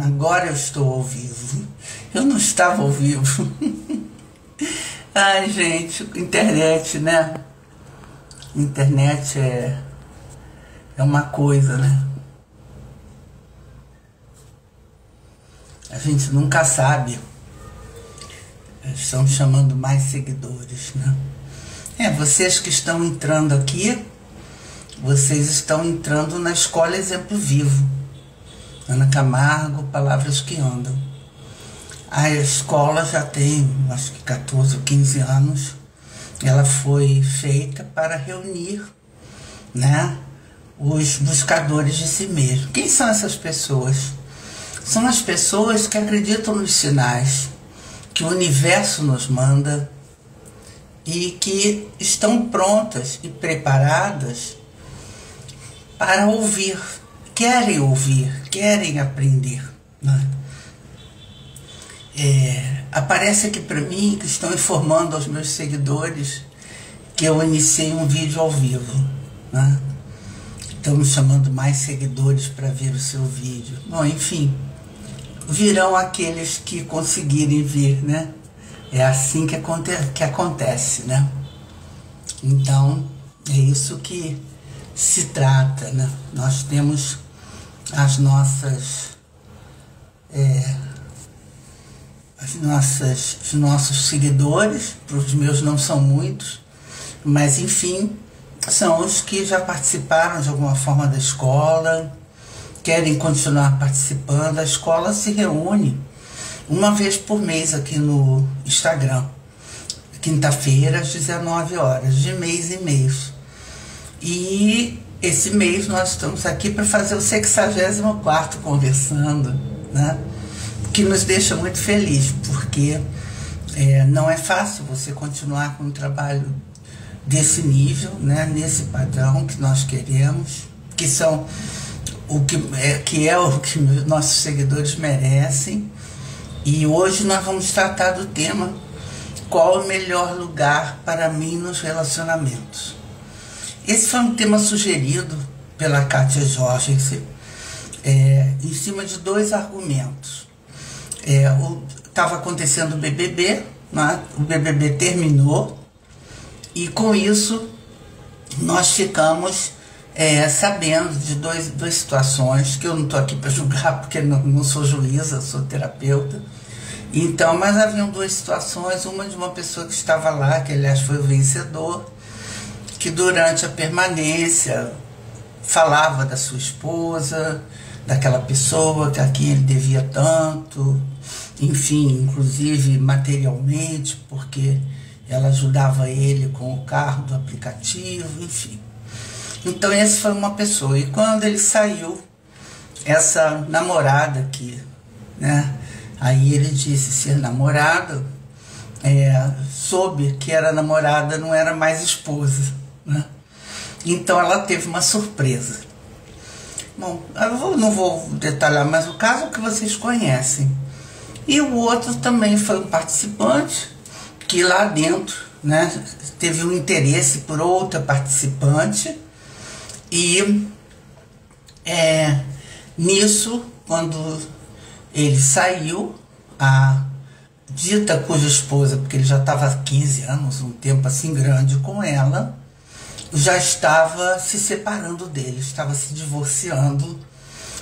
Agora eu estou ao vivo. Eu não estava ao vivo. Ai, gente, internet, né? Internet é uma coisa, né? A gente nunca sabe. Estão chamando mais seguidores, né? Vocês que estão entrando aqui, vocês estão entrando na Escola Exemplo Vivo. Ana Camargo, Palavras que Andam. A escola já tem, acho que 14 ou 15 anos. Ela foi feita para reunir, né, os buscadores de si mesmo. Quem são essas pessoas? São as pessoas que acreditam nos sinais que o universo nos manda e que estão prontas e preparadas para ouvir, querem aprender, né? Aparece aqui para mim que estão informando aos meus seguidores que eu iniciei um vídeo ao vivo, né? Estão me chamando mais seguidores para ver o seu vídeo. Bom, enfim, virão aqueles que conseguirem vir, né? É assim que acontece, né? Então, é isso que se trata, né? Nós temos os nossos seguidores, os meus não são muitos, mas enfim, são os que já participaram de alguma forma da escola, querem continuar participando. A escola se reúne uma vez por mês aqui no Instagram, quinta-feira às 19 horas, de mês em mês. E esse mês nós estamos aqui para fazer o 64º conversando, né? Que nos deixa muito feliz, porque não é fácil você continuar com um trabalho desse nível, né? Nesse padrão que nós queremos, que são o que os nossos seguidores merecem. E hoje nós vamos tratar do tema: qual o melhor lugar para mim nos relacionamentos? Esse foi um tema sugerido pela Kátia Jorgensen, em cima de 2 argumentos. Estava acontecendo o BBB, né? O BBB terminou, e com isso nós ficamos sabendo de duas situações, que eu não estou aqui para julgar, porque não sou juíza, sou terapeuta. Então, mas haviam 2 situações, uma de uma pessoa que estava lá, que aliás foi o vencedor, que durante a permanência falava da sua esposa, daquela pessoa a quem ele devia tanto, enfim, inclusive materialmente, porque ela ajudava ele com o carro do aplicativo, enfim. Então essa foi uma pessoa. E quando ele saiu, essa namorada aqui, né, aí ele disse ser namorado, soube que era namorada, não era mais esposa, né? Então ela teve uma surpresa. Bom, eu não vou detalhar mais o caso, que vocês conhecem. E o outro também foi um participante que lá dentro, né, teve um interesse por outra participante. E nisso, quando ele saiu, a dita cuja esposa, porque ele já estava há 15 anos, um tempo assim grande com ela, já estava se separando dele, estava se divorciando,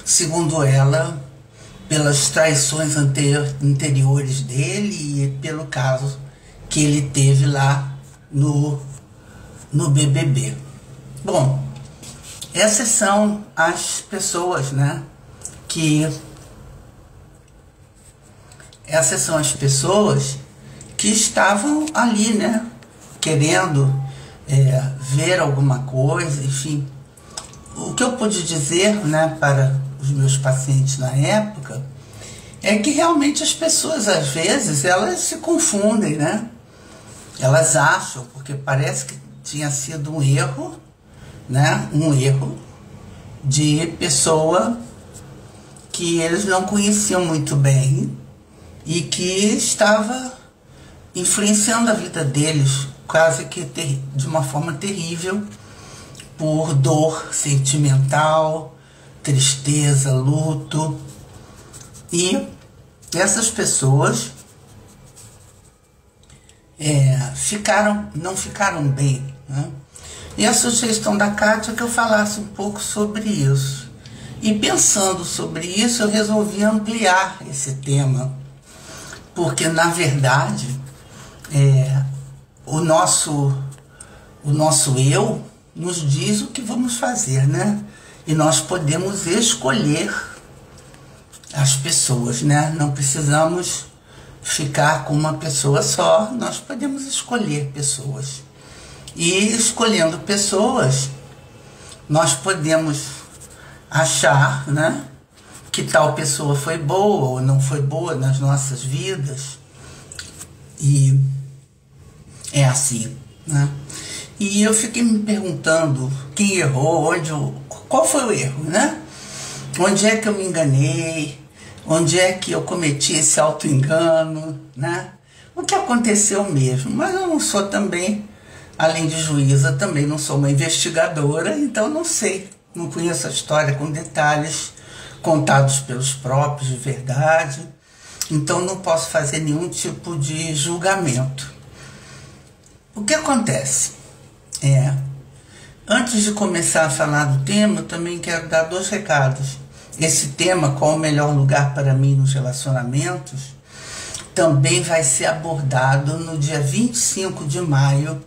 segundo ela, pelas traições anteriores dele e pelo caso que ele teve lá no BBB. Bom, essas são as pessoas, né, essas são as pessoas que estavam ali, né, querendo ver alguma coisa, enfim. O que eu pude dizer, né, para os meus pacientes na época é que realmente as pessoas, às vezes, elas se confundem, né? Elas acham, porque parece que tinha sido um erro, né? Um erro de pessoa que eles não conheciam muito bem e que estava influenciando a vida deles quase que de uma forma terrível, por dor sentimental, tristeza, luto, E essas pessoas não ficaram bem, né? E a sugestão da Kátia é que eu falasse um pouco sobre isso. E pensando sobre isso, eu resolvi ampliar esse tema, porque, na verdade, o nosso eu nos diz o que vamos fazer, né? E nós podemos escolher as pessoas, né? Não precisamos ficar com uma pessoa só, nós podemos escolher pessoas. E escolhendo pessoas, nós podemos achar, né, que tal pessoa foi boa ou não foi boa nas nossas vidas. E é assim, né? E eu fiquei me perguntando quem errou, qual foi o erro, né? Onde é que eu me enganei? Onde é que eu cometi esse auto-engano, né? O que aconteceu mesmo? Mas eu não sou também, além de juíza, também não sou uma investigadora, então não sei, não conheço a história com detalhes contados pelos próprios de verdade, então não posso fazer nenhum tipo de julgamento. O que acontece? Antes de começar a falar do tema, eu também quero dar 2 recados. Esse tema, qual o melhor lugar para mim nos relacionamentos, também vai ser abordado no dia 25 de maio,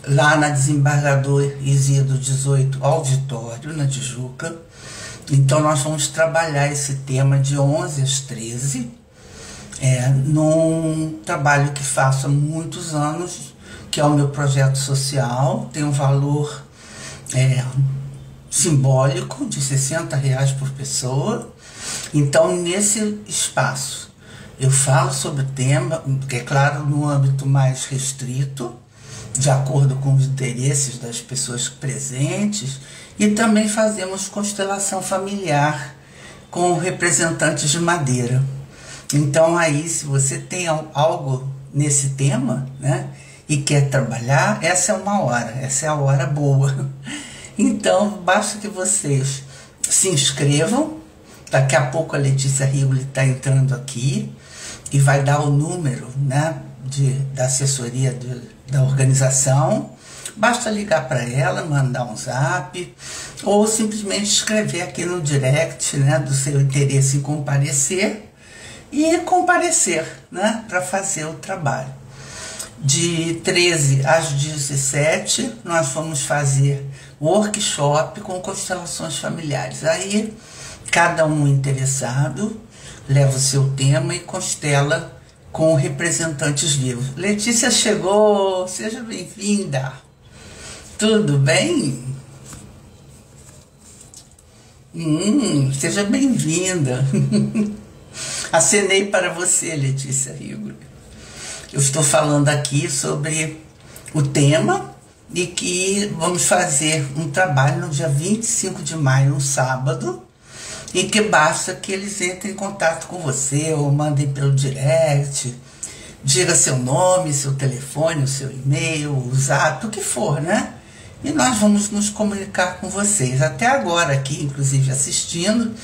lá na Desembargador Isidro 18 Auditório, na Tijuca. Então nós vamos trabalhar esse tema de 11 às 13, num trabalho que faço há muitos anos, que é o meu projeto social, tem um valor simbólico de R$60 por pessoa. Então, nesse espaço, eu falo sobre o tema, que é claro, no âmbito mais restrito, de acordo com os interesses das pessoas presentes, e também fazemos constelação familiar com representantes de madeira. Então, aí, se você tem algo nesse tema, né, e quer trabalhar, essa é uma hora, essa é a hora boa. Então, basta que vocês se inscrevam. Daqui a pouco a Letícia Rigoli está entrando aqui e vai dar o número, né, da assessoria da organização. Basta ligar para ela, mandar um zap ou simplesmente escrever aqui no direct, né, do seu interesse em comparecer e comparecer, né, para fazer o trabalho. De 13 às 17, nós vamos fazer workshop com constelações familiares. Aí, cada um interessado leva o seu tema e constela com representantes vivos. Letícia chegou, seja bem-vinda. Tudo bem? Seja bem-vinda. Acenei para você, Letícia Rigoli. Eu estou falando aqui sobre o tema e que vamos fazer um trabalho no dia 25 de maio, um sábado, e que basta que eles entrem em contato com você ou mandem pelo direct, diga seu nome, seu telefone, o seu e-mail, o zap, o que for, né? E nós vamos nos comunicar com vocês. Até agora aqui, inclusive assistindo,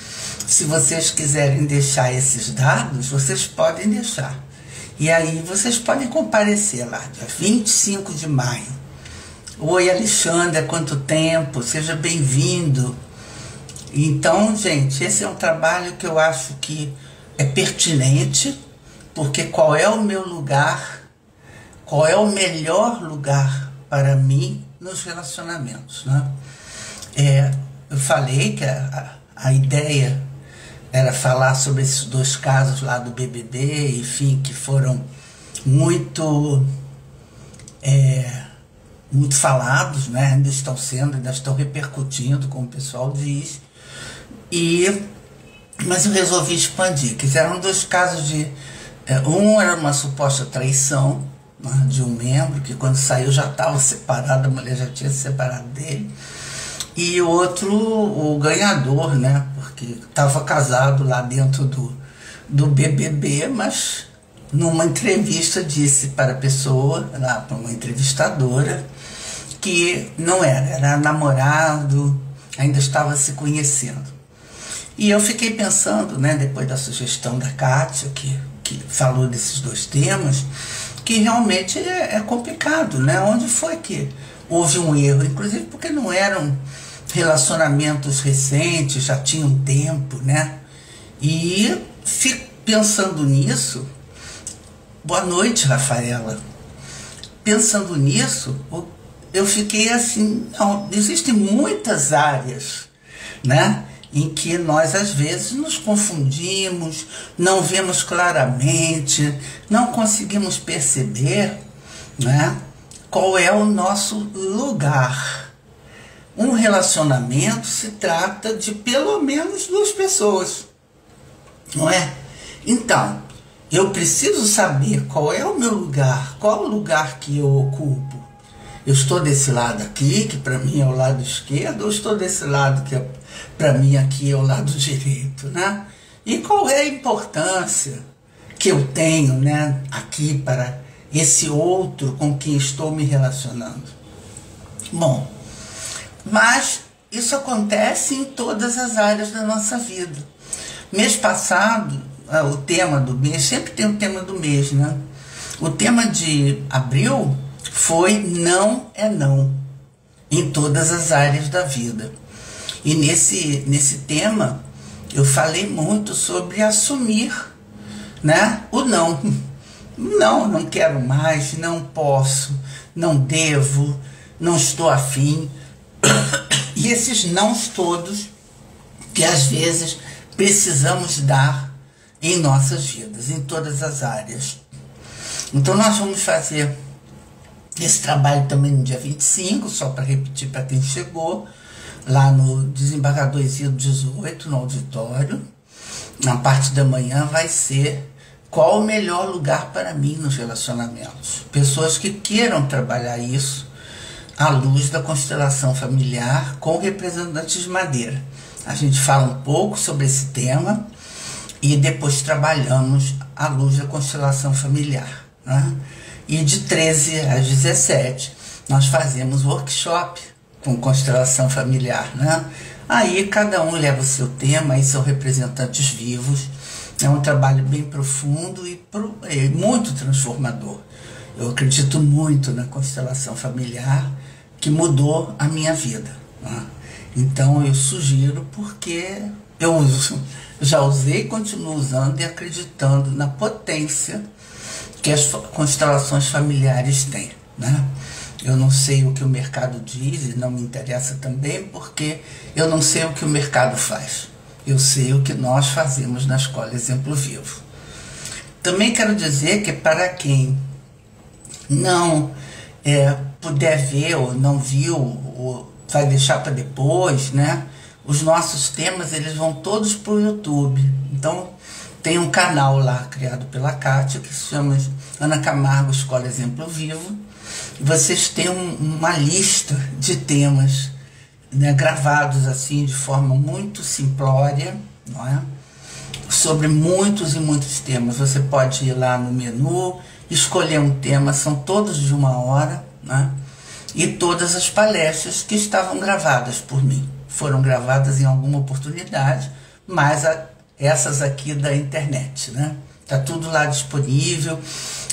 se vocês quiserem deixar esses dados, vocês podem deixar. E aí vocês podem comparecer lá, dia 25 de maio. Oi, Alexandre, há quanto tempo? Seja bem-vindo. Então, gente, esse é um trabalho que eu acho que é pertinente, porque qual é o meu lugar, qual é o melhor lugar para mim nos relacionamentos, né? Eu falei que a ideia era falar sobre esses 2 casos lá do BBB, enfim, que foram muito falados, né? Ainda estão repercutindo, como o pessoal diz. Mas eu resolvi expandir, que eram 2 casos de... um era uma suposta traição, né, de um membro, que quando saiu já estava separado, a mulher já tinha se separado dele. E outro, o ganhador, né? Porque estava casado lá dentro do BBB, mas numa entrevista disse para a pessoa, lá para uma entrevistadora, que não era namorado, ainda estava se conhecendo. E eu fiquei pensando, né, depois da sugestão da Kátia, que falou desses dois temas, que realmente é complicado, né? Onde foi que houve um erro? Inclusive porque não eram relacionamentos recentes, já tinham tempo, né? E pensando nisso, boa noite, Rafaela. Pensando nisso, eu fiquei assim, não, existem muitas áreas, né, em que nós às vezes nos confundimos, não vemos claramente, não conseguimos perceber, né, qual é o nosso lugar. Um relacionamento se trata de pelo menos duas pessoas, não é? Então, eu preciso saber qual é o meu lugar, qual o lugar que eu ocupo. Eu estou desse lado aqui, que para mim é o lado esquerdo, ou estou desse lado que para mim aqui é o lado direito, né? E qual é a importância que eu tenho, né, aqui para esse outro com quem estou me relacionando? Bom, mas isso acontece em todas as áreas da nossa vida. Mês passado, o tema do mês, sempre tem o tema do mês, né? O tema de abril foi não é não, em todas as áreas da vida. E nesse tema eu falei muito sobre assumir, né, o não. Não quero mais, não posso, não devo, não estou afim. E esses nãos todos que às vezes precisamos dar em nossas vidas, em todas as áreas. Então nós vamos fazer esse trabalho também no dia 25, só para repetir para quem chegou, lá no Desembargador Isidro 18, no auditório. Na parte da manhã vai ser qual o melhor lugar para mim nos relacionamentos. Pessoas que queiram trabalhar isso à luz da constelação familiar com representantes de madeira. A gente fala um pouco sobre esse tema e depois trabalhamos à luz da constelação familiar, né? E de 13 às 17 nós fazemos workshop com constelação familiar, né? Aí cada um leva o seu tema, aí são representantes vivos. É um trabalho bem profundo e muito transformador. Eu acredito muito na constelação familiar, que mudou a minha vida, né? Então eu sugiro, porque eu uso, já usei e continuo usando e acreditando na potência que as constelações familiares têm, né? Eu não sei o que o mercado diz e não me interessa também, porque eu não sei o que o mercado faz. Eu sei o que nós fazemos na Escola Exemplo Vivo. Também quero dizer que para quem não puder ver ou não viu, ou vai deixar para depois, né? Os nossos temas, eles vão todos para o YouTube. Então, tem um canal lá criado pela Kátia, que se chama Ana Camargo Escola Exemplo Vivo. E vocês têm uma lista de temas, né, gravados assim de forma muito simplória, não é? Sobre muitos e muitos temas. Você pode ir lá no menu, escolher um tema, são todos de 1 hora, né? E todas as palestras que estavam gravadas por mim foram gravadas em alguma oportunidade, mas essas aqui da internet, né? Tá tudo lá disponível.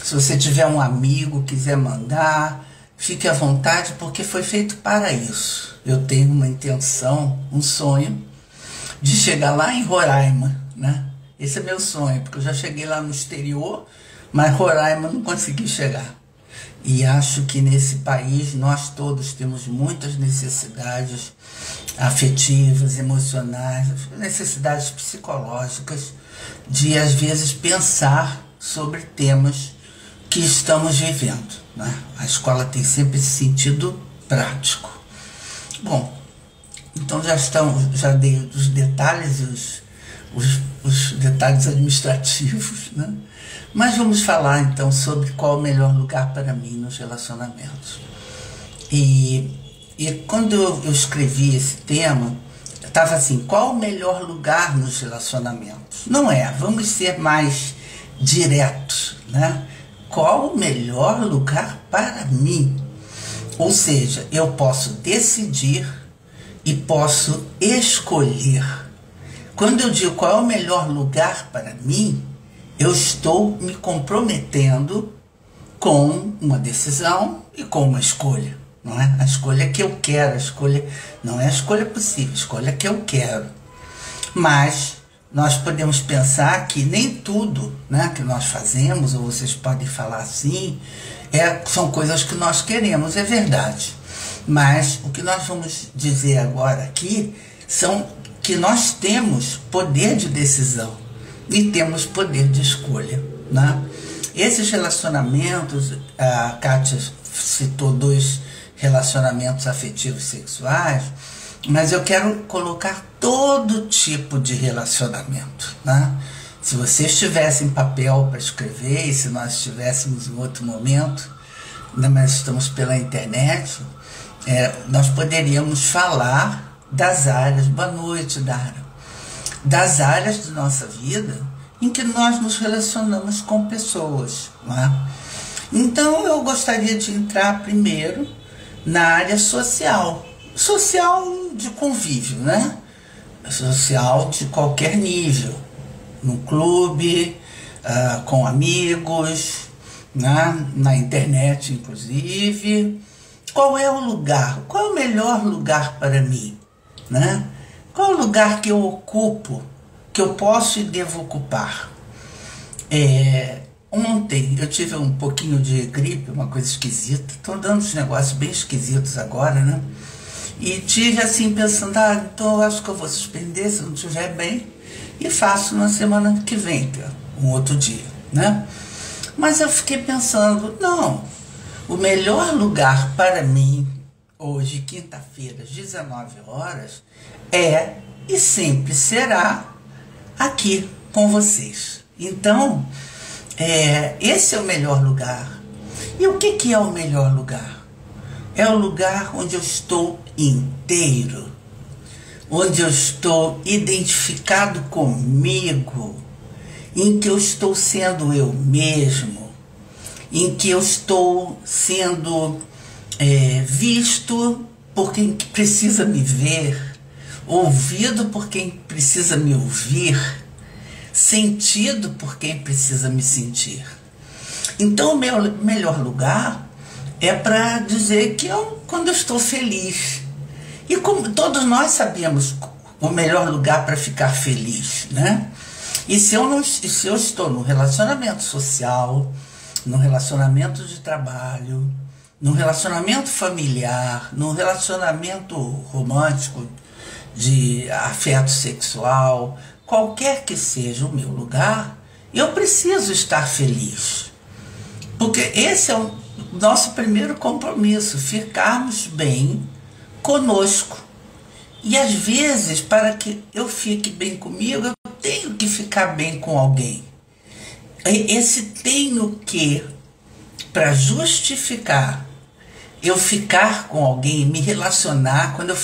Se você tiver um amigo, quiser mandar, fique à vontade, porque foi feito para isso. Eu tenho uma intenção, um sonho, de chegar lá em Roraima, né? Esse é meu sonho, porque eu já cheguei lá no exterior, mas Roraima não consegui chegar. E acho que nesse país nós todos temos muitas necessidades afetivas, emocionais, necessidades psicológicas, de às vezes pensar sobre temas que estamos vivendo, né? A escola tem sempre esse sentido prático. Bom, então já dei os detalhes, os detalhes administrativos, né? Mas vamos falar então sobre qual o melhor lugar para mim nos relacionamentos. E quando eu escrevi esse tema, estava assim, qual o melhor lugar nos relacionamentos? Não é, vamos ser mais diretos, né? Qual o melhor lugar para mim? Ou seja, eu posso decidir e posso escolher Quando eu digo qual é o melhor lugar para mim, eu estou me comprometendo com uma decisão e com uma escolha, não é? A escolha que eu quero, a escolha não é a escolha possível, a escolha que eu quero. Mas nós podemos pensar que nem tudo, né, que nós fazemos, ou vocês podem falar assim, são coisas que nós queremos, é verdade. Mas o que nós vamos dizer agora aqui são que nós temos poder de decisão e temos poder de escolha, né? Esses relacionamentos, a Kátia citou 2 relacionamentos afetivos sexuais, mas eu quero colocar todo tipo de relacionamento, né? Se vocês tivessem papel para escrever, e se nós estivéssemos em outro momento, né, mas estamos pela internet, nós poderíamos falar das áreas, boa noite, Dara, das áreas de nossa vida em que nós nos relacionamos com pessoas, né? Então eu gostaria de entrar primeiro na área social, social de convívio, né? Social de qualquer nível, no clube, com amigos, né? Na internet inclusive. Qual é o lugar? Qual é o melhor lugar para mim, né? Qual é o lugar que eu ocupo, que eu posso e devo ocupar? Ontem eu tive um pouquinho de gripe, uma coisa esquisita. Estou dando uns negócios bem esquisitos agora, né? E tive assim pensando, então eu acho que eu vou suspender se não estiver bem e faço na semana que vem, que é um outro dia, né? Mas eu fiquei pensando, não, o melhor lugar para mim, hoje, quinta-feira, às 19 horas, e sempre será aqui com vocês. Então, esse é o melhor lugar. E o que é o melhor lugar? É o lugar onde eu estou inteiro, onde eu estou identificado comigo, em que eu estou sendo eu mesmo, em que eu estou sendo visto por quem precisa me ver, ouvido por quem precisa me ouvir, sentido por quem precisa me sentir. Então o meu melhor lugar é para dizer que quando eu estou feliz. E como todos nós sabemos o melhor lugar para ficar feliz, né? E se eu estou num relacionamento social, num relacionamento de trabalho, num relacionamento familiar, num relacionamento romântico, de afeto sexual, qualquer que seja o meu lugar, eu preciso estar feliz. Porque esse é o nosso primeiro compromisso, ficarmos bem conosco. E às vezes, para que eu fique bem comigo, eu tenho que ficar bem com alguém. Esse tenho que, para justificar eu ficar com alguém, me relacionar, quando eu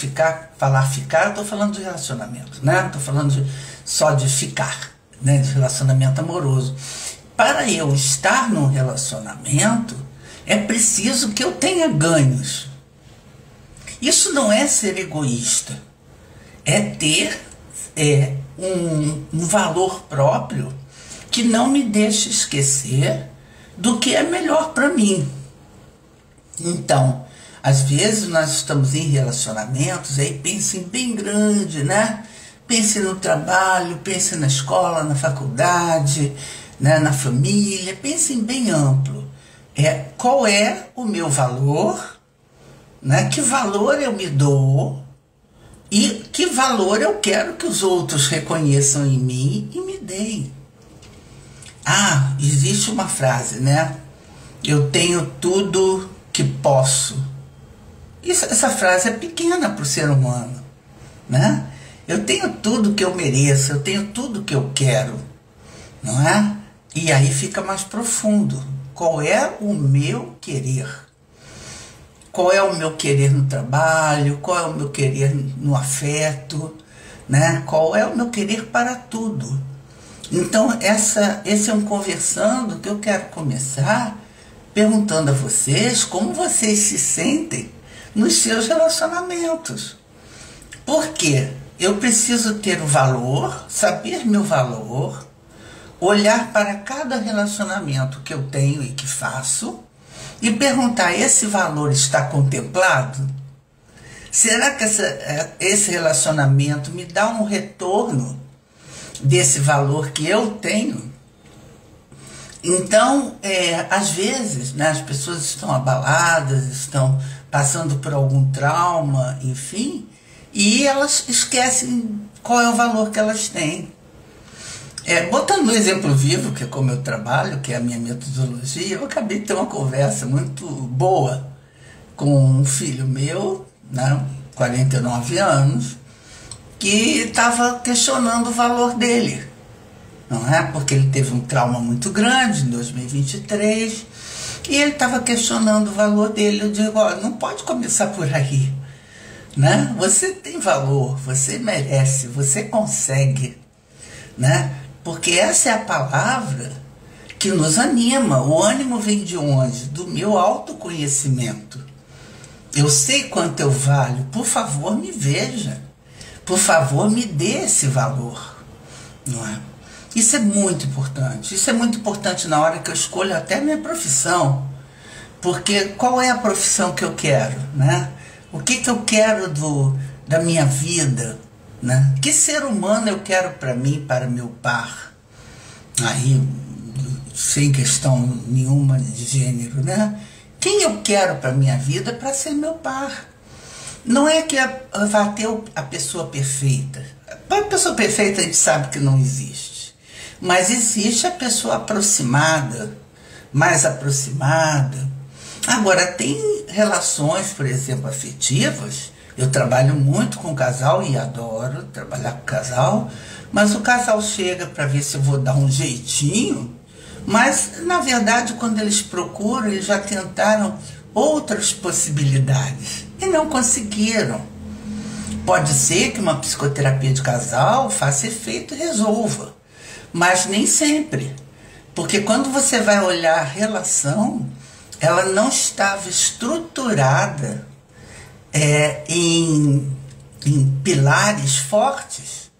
falar ficar, eu estou falando de relacionamento, né? Estou falando só de ficar, né? De relacionamento amoroso. Para eu estar num relacionamento, é preciso que eu tenha ganhos. Isso não é ser egoísta, é ter um valor próprio que não me deixe esquecer do que é melhor para mim. Então, às vezes nós estamos em relacionamentos, aí pensem bem grande, né? Pense no trabalho, pense na escola, na faculdade, né? Na família, pensem bem amplo. Qual é o meu valor, né? Que valor eu me dou e que valor eu quero que os outros reconheçam em mim e me deem. Existe uma frase, né? Eu tenho tudo que posso. Essa frase é pequena para o ser humano, né? Eu tenho tudo que eu mereço, eu tenho tudo que eu quero, não é? E aí fica mais profundo. Qual é o meu querer? Qual é o meu querer no trabalho? Qual é o meu querer no afeto? Né? Qual é o meu querer para tudo? Então, esse é um conversando que eu quero começar perguntando a vocês como vocês se sentem nos seus relacionamentos. Porque eu preciso ter o valor, saber meu valor, olhar para cada relacionamento que eu tenho e que faço e perguntar: esse valor está contemplado? Será que esse relacionamento me dá um retorno desse valor que eu tenho? Então, às vezes, né, as pessoas estão abaladas, estão passando por algum trauma, enfim, e elas esquecem qual é o valor que elas têm. Botando um exemplo vivo, que é como eu trabalho, que é a minha metodologia, eu acabei de ter uma conversa muito boa com um filho meu, né, 49 anos, que estava questionando o valor dele. Não é? Porque ele teve um trauma muito grande em 2023 e ele estava questionando o valor dele. Eu digo: ó, não pode começar por aí, né? Você tem valor, você merece, você consegue, né? Porque essa é a palavra que nos anima. O ânimo vem de onde? Do meu autoconhecimento. Eu sei quanto eu valho. Por favor, me veja. Por favor, me dê esse valor, não é? Isso é muito importante. Isso é muito importante na hora que eu escolho até a minha profissão. Porque qual é a profissão que eu quero, né? O que eu quero da minha vida, né? Que ser humano eu quero para mim, para meu par? Aí, sem questão nenhuma de gênero, né? Quem eu quero para minha vida para ser meu par? Não é que vá ter a pessoa perfeita. A pessoa perfeita a gente sabe que não existe. Mas existe a pessoa aproximada, mais aproximada. Agora, tem relações, por exemplo, afetivas. Eu trabalho muito com casal e adoro trabalhar com casal, mas o casal chega para ver se eu vou dar um jeitinho, mas, na verdade, quando eles procuram, eles já tentaram outras possibilidades e não conseguiram. Pode ser que uma psicoterapia de casal faça efeito e resolva. Mas nem sempre, porque quando você vai olhar a relação, ela não estava estruturada em pilares fortes.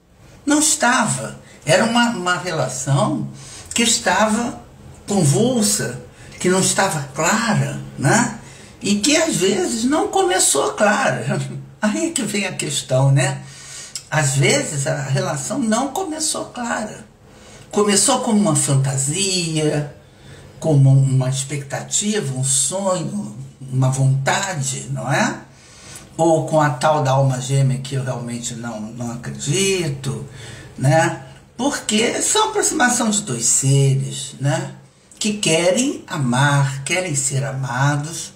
Não estava. Era uma relação que estava convulsa, que não estava clara, né? E que às vezes não começou clara. Aí é que vem a questão, né? Às vezes a relação não começou clara. Começou como uma fantasia, como uma expectativa, um sonho, uma vontade, não é? Ou com a tal da alma gêmea que eu realmente não acredito, né? Porque são aproximação de dois seres, né? Que querem amar, querem ser amados,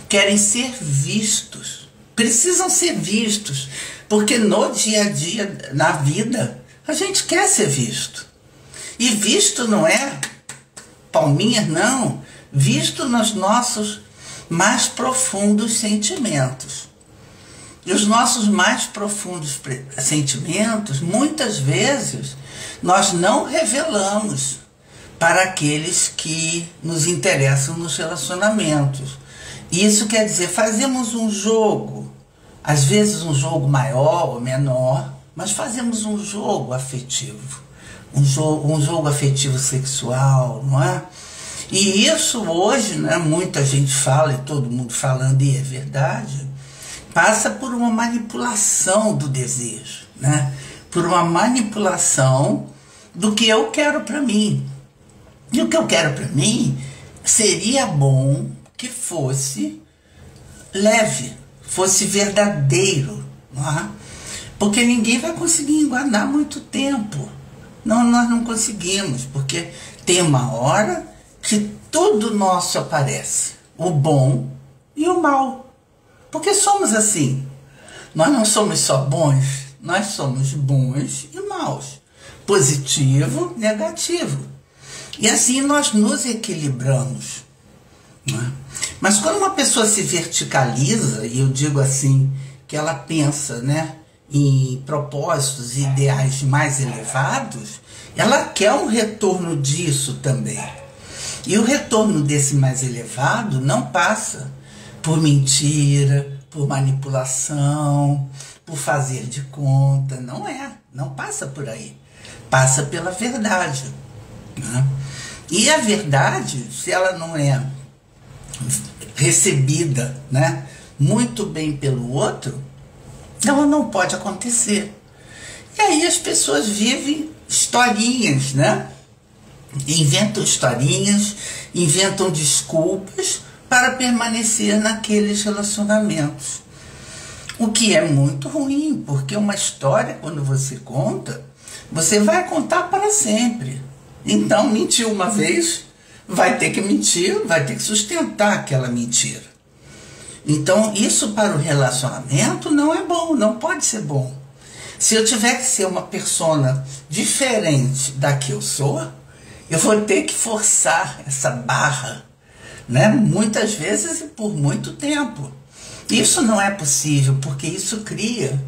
querem ser vistos, precisam ser vistos, porque no dia a dia, na vida, a gente quer ser visto. E visto não é palminhas, não. Visto nos nossos mais profundos sentimentos. E os nossos mais profundos sentimentos, muitas vezes, nós não revelamos para aqueles que nos interessam nos relacionamentos. Isso quer dizer, fazemos um jogo, às vezes um jogo maior ou menor, mas fazemos um jogo afetivo. Um jogo afetivo sexual, não é? E isso hoje, né, muita gente fala, e todo mundo falando, e é verdade, passa por uma manipulação do desejo, né? Por uma manipulação do que eu quero para mim. E o que eu quero para mim seria bom que fosse leve, fosse verdadeiro, não é? Porque ninguém vai conseguir enganar muito tempo. Não, nós não conseguimos, porque tem uma hora que tudo nosso aparece, o bom e o mal. Porque somos assim. Nós não somos só bons, nós somos bons e maus. Positivo, negativo. E assim nós nos equilibramos. Não é? Mas quando uma pessoa se verticaliza, e eu digo assim, que ela pensa, né, em propósitos e ideais mais elevados, ela quer um retorno disso também. E o retorno desse mais elevado não passa por mentira, por manipulação, por fazer de conta, não é, não passa por aí, passa pela verdade, né? E a verdade, se ela não é recebida, né, muito bem pelo outro, ela não pode acontecer. E aí as pessoas vivem historinhas, né? Inventam historinhas, inventam desculpas para permanecer naqueles relacionamentos. O que é muito ruim, porque uma história, quando você conta, você vai contar para sempre. Então, mentiu uma vez, vai ter que mentir, vai ter que sustentar aquela mentira. Então, isso para o relacionamento não é bom, não pode ser bom. Se eu tiver que ser uma persona diferente da que eu sou, eu vou ter que forçar essa barra, né? Muitas vezes e por muito tempo. Isso não é possível, porque isso cria,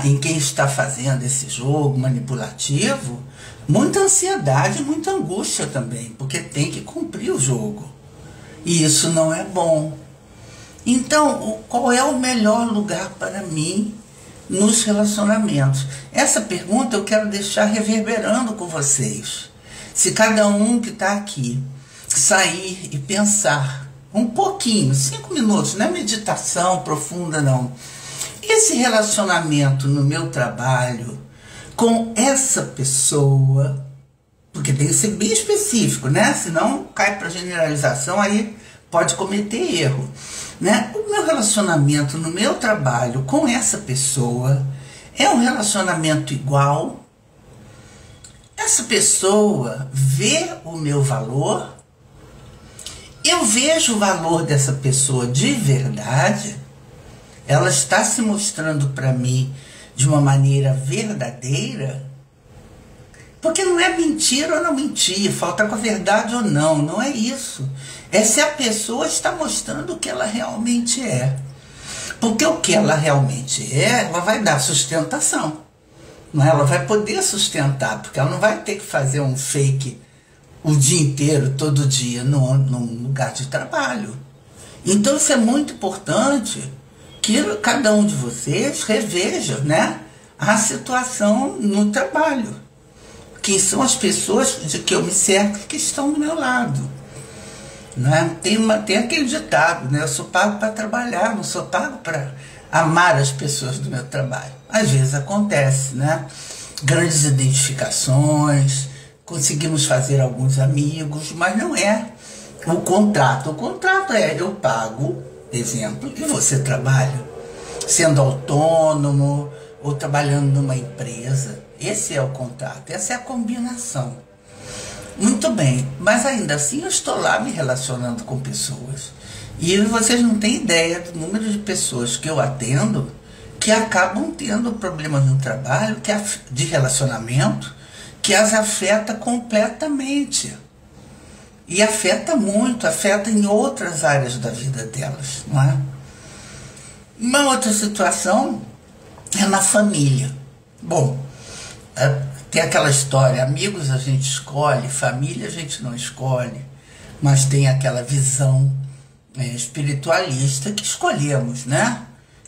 em quem está fazendo esse jogo manipulativo, muita ansiedade, muita angústia também, porque tem que cumprir o jogo. E isso não é bom. Então, qual é o melhor lugar para mim nos relacionamentos? Essa pergunta eu quero deixar reverberando com vocês. Se cada um que está aqui sair e pensar um pouquinho, 5 minutos, não é meditação profunda não. Esse relacionamento no meu trabalho com essa pessoa, porque tem que ser bem específico, né? Senão cai para generalização, aí pode cometer erro, né? O meu relacionamento no meu trabalho com essa pessoa é um relacionamento igual. Essa pessoa vê o meu valor, eu vejo o valor dessa pessoa de verdade, ela está se mostrando para mim de uma maneira verdadeira, porque não é mentir ou não mentir, falta com a verdade ou não, não é isso. É se a pessoa está mostrando o que ela realmente é. Porque o que ela realmente é, ela vai dar sustentação. Não é? Ela vai poder sustentar, porque ela não vai ter que fazer um fake o dia inteiro, todo dia, num lugar de trabalho. Então isso é muito importante que cada um de vocês reveja, né, a situação no trabalho. Quem são as pessoas de que eu me cerco que estão do meu lado. Né? Tem aquele ditado, né? Eu sou pago para trabalhar, não sou pago para amar as pessoas do meu trabalho. Às vezes acontece, né? Grandes identificações, conseguimos fazer alguns amigos, mas não é o contrato. O contrato é eu pago, exemplo, e você trabalha, sendo autônomo ou trabalhando numa empresa. Esse é o contrato, essa é a combinação. Muito bem, mas ainda assim eu estou lá me relacionando com pessoas. E vocês não têm ideia do número de pessoas que eu atendo que acabam tendo problemas no trabalho, de relacionamento, que as afeta completamente. E afeta muito, afeta em outras áreas da vida delas, não é? Uma outra situação é na família. Bom, tem aquela história, amigos a gente escolhe, família a gente não escolhe, mas tem aquela visão espiritualista que escolhemos, né?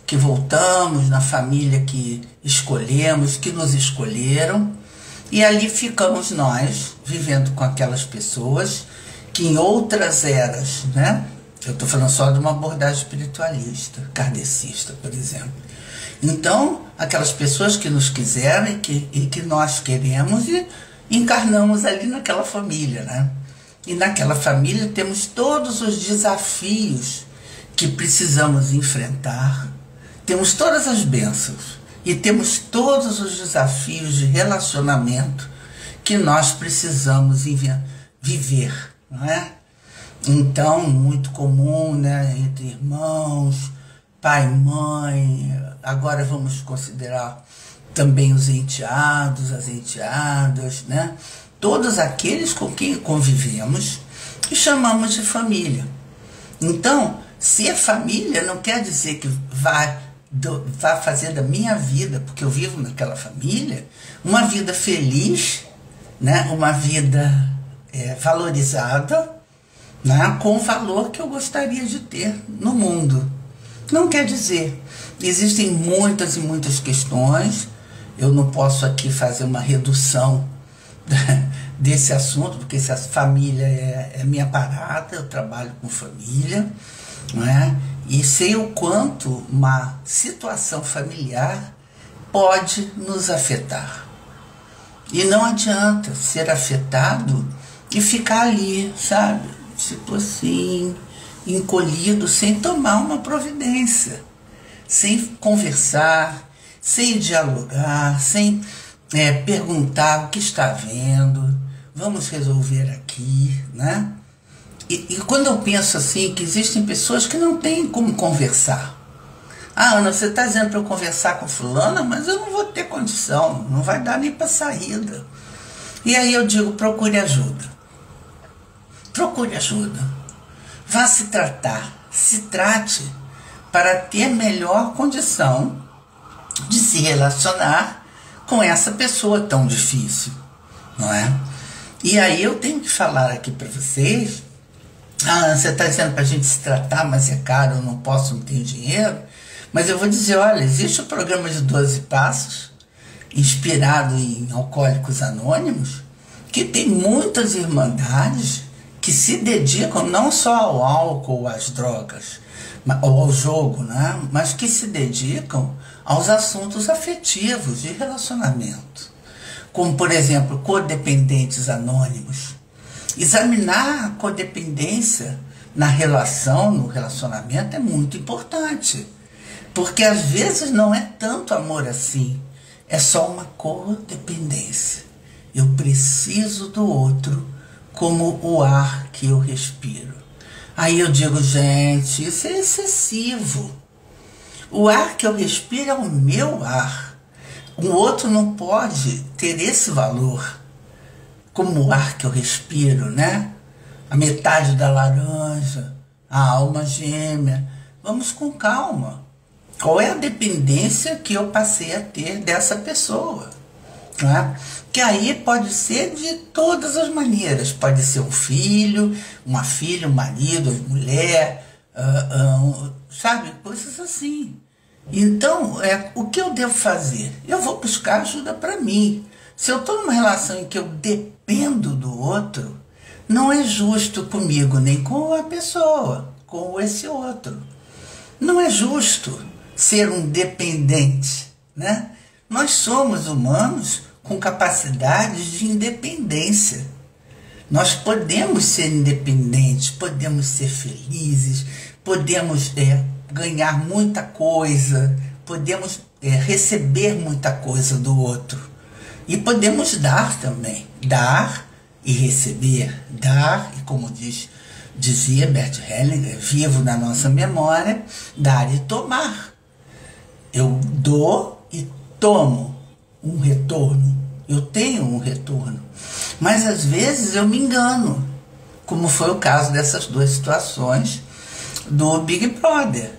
Que voltamos na família que escolhemos, que nos escolheram, e ali ficamos nós, vivendo com aquelas pessoas que em outras eras, né? Eu estou falando só de uma abordagem espiritualista, kardecista, por exemplo. Então, aquelas pessoas que nos quiseram e que nós queremos e encarnamos ali naquela família, né? E naquela família temos todos os desafios que precisamos enfrentar, temos todas as bênçãos e temos todos os desafios de relacionamento que nós precisamos viver, não é? Então, muito comum, né, entre irmãos, pai, mãe, agora vamos considerar também os enteados, as enteadas, né? Todos aqueles com quem convivemos e chamamos de família. Então, ser família não quer dizer que vá fazer da minha vida, porque eu vivo naquela família, uma vida feliz, né? Uma vida valorizada, né? Com o valor que eu gostaria de ter no mundo. Não quer dizer. Existem muitas e muitas questões. Eu não posso aqui fazer uma redução desse assunto, porque essa família é minha parada, eu trabalho com família, não é? E sei o quanto uma situação familiar pode nos afetar. E não adianta ser afetado e ficar ali, sabe? Tipo assim, encolhido, sem tomar uma providência, sem conversar, sem dialogar, sem perguntar o que está vendo, vamos resolver aqui, né? E quando eu penso assim, que existem pessoas que não têm como conversar. Ah, Ana, você está dizendo para eu conversar com fulana, mas eu não vou ter condição, não vai dar nem para saída. E aí eu digo, procure ajuda. Procure ajuda. Vá se tratar, se trate para ter melhor condição de se relacionar com essa pessoa tão difícil, não é? E aí eu tenho que falar aqui para vocês, você está dizendo para a gente se tratar, mas é caro, eu não posso, não tenho dinheiro. Mas eu vou dizer, olha, existe o programa de 12 Passos, inspirado em Alcoólicos Anônimos, que tem muitas irmandades que se dedicam não só ao álcool, às drogas, ou ao jogo, né? Mas que se dedicam aos assuntos afetivos de relacionamento. Como, por exemplo, codependentes anônimos. Examinar a codependência na relação, no relacionamento, é muito importante. Porque às vezes não é tanto amor assim, é só uma codependência. Eu preciso do outro como o ar que eu respiro. Aí eu digo, gente, isso é excessivo. O ar que eu respiro é o meu ar. O outro não pode ter esse valor como o ar que eu respiro, né? A metade da laranja, a alma gêmea. Vamos com calma. Qual é a dependência que eu passei a ter dessa pessoa? Né? Que aí pode ser de todas as maneiras. Pode ser um filho, uma filha, um marido, uma mulher, sabe? Coisas assim. Então, o que eu devo fazer? Eu vou buscar ajuda para mim. Se eu estou numa relação em que eu dependo do outro, não é justo comigo, nem com a pessoa, com esse outro. Não é justo ser um dependente, né? Nós somos humanos com capacidades de independência. Nós podemos ser independentes, podemos ser felizes, podemos ganhar muita coisa, podemos receber muita coisa do outro. E podemos dar também, dar e receber, dar, e como dizia Bert Hellinger, vivo na nossa memória, dar e tomar. Eu dou e tomo um retorno, eu tenho um retorno, mas às vezes eu me engano, como foi o caso dessas duas situações do Big Brother.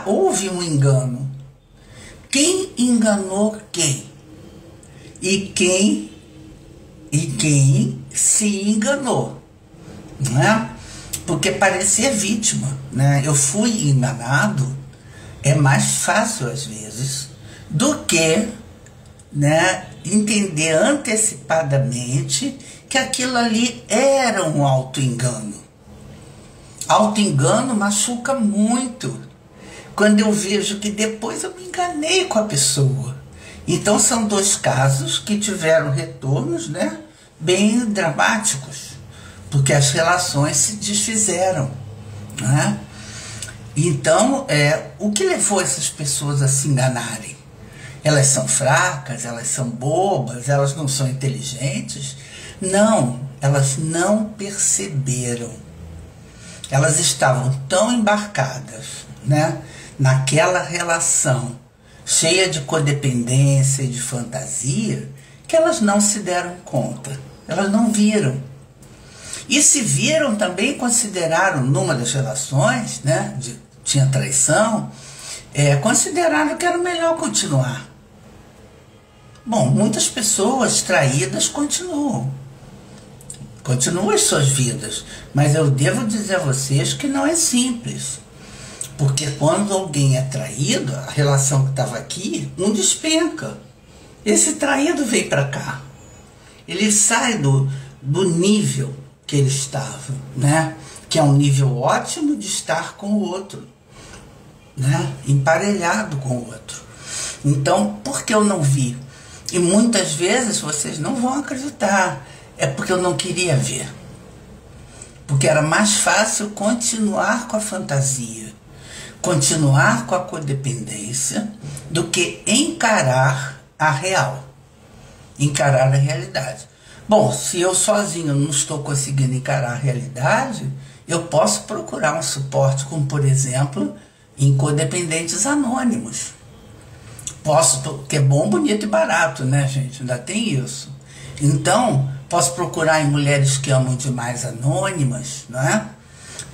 Houve um engano. Quem enganou quem? E quem se enganou, não é? Porque parecer vítima, né? Eu fui enganado, é mais fácil às vezes do que, né, entender antecipadamente que aquilo ali era um auto-engano. Auto-engano machuca muito quando eu vejo que depois eu me enganei com a pessoa. Então são dois casos que tiveram retornos, né, bem dramáticos, porque as relações se desfizeram, né? Então, o que levou essas pessoas a se enganarem? Elas são fracas, elas são bobas, elas não são inteligentes? Não, elas não perceberam. Elas estavam tão embarcadas, né, naquela relação cheia de codependência e de fantasia, que elas não se deram conta, elas não viram. E se viram também, consideraram, numa das relações, né, tinha traição, consideraram que era melhor continuar. Bom, muitas pessoas traídas continuam as suas vidas, mas eu devo dizer a vocês que não é simples, Porque quando alguém é traído, a relação que estava aqui, um despenca. Esse traído veio para cá. Ele sai do nível que ele estava, né? Que é um nível ótimo de estar com o outro, né? Emparelhado com o outro. Então, por que eu não vi? E muitas vezes vocês não vão acreditar. É porque eu não queria ver. Porque era mais fácil continuar com a fantasia, continuar com a codependência, do que encarar a real, encarar a realidade. Bom, se eu sozinho não estou conseguindo encarar a realidade, eu posso procurar um suporte, como por exemplo, em codependentes anônimos. Posso, que é bom, bonito e barato, né, gente? Ainda tem isso. Então, posso procurar em mulheres que amam demais anônimas, não é?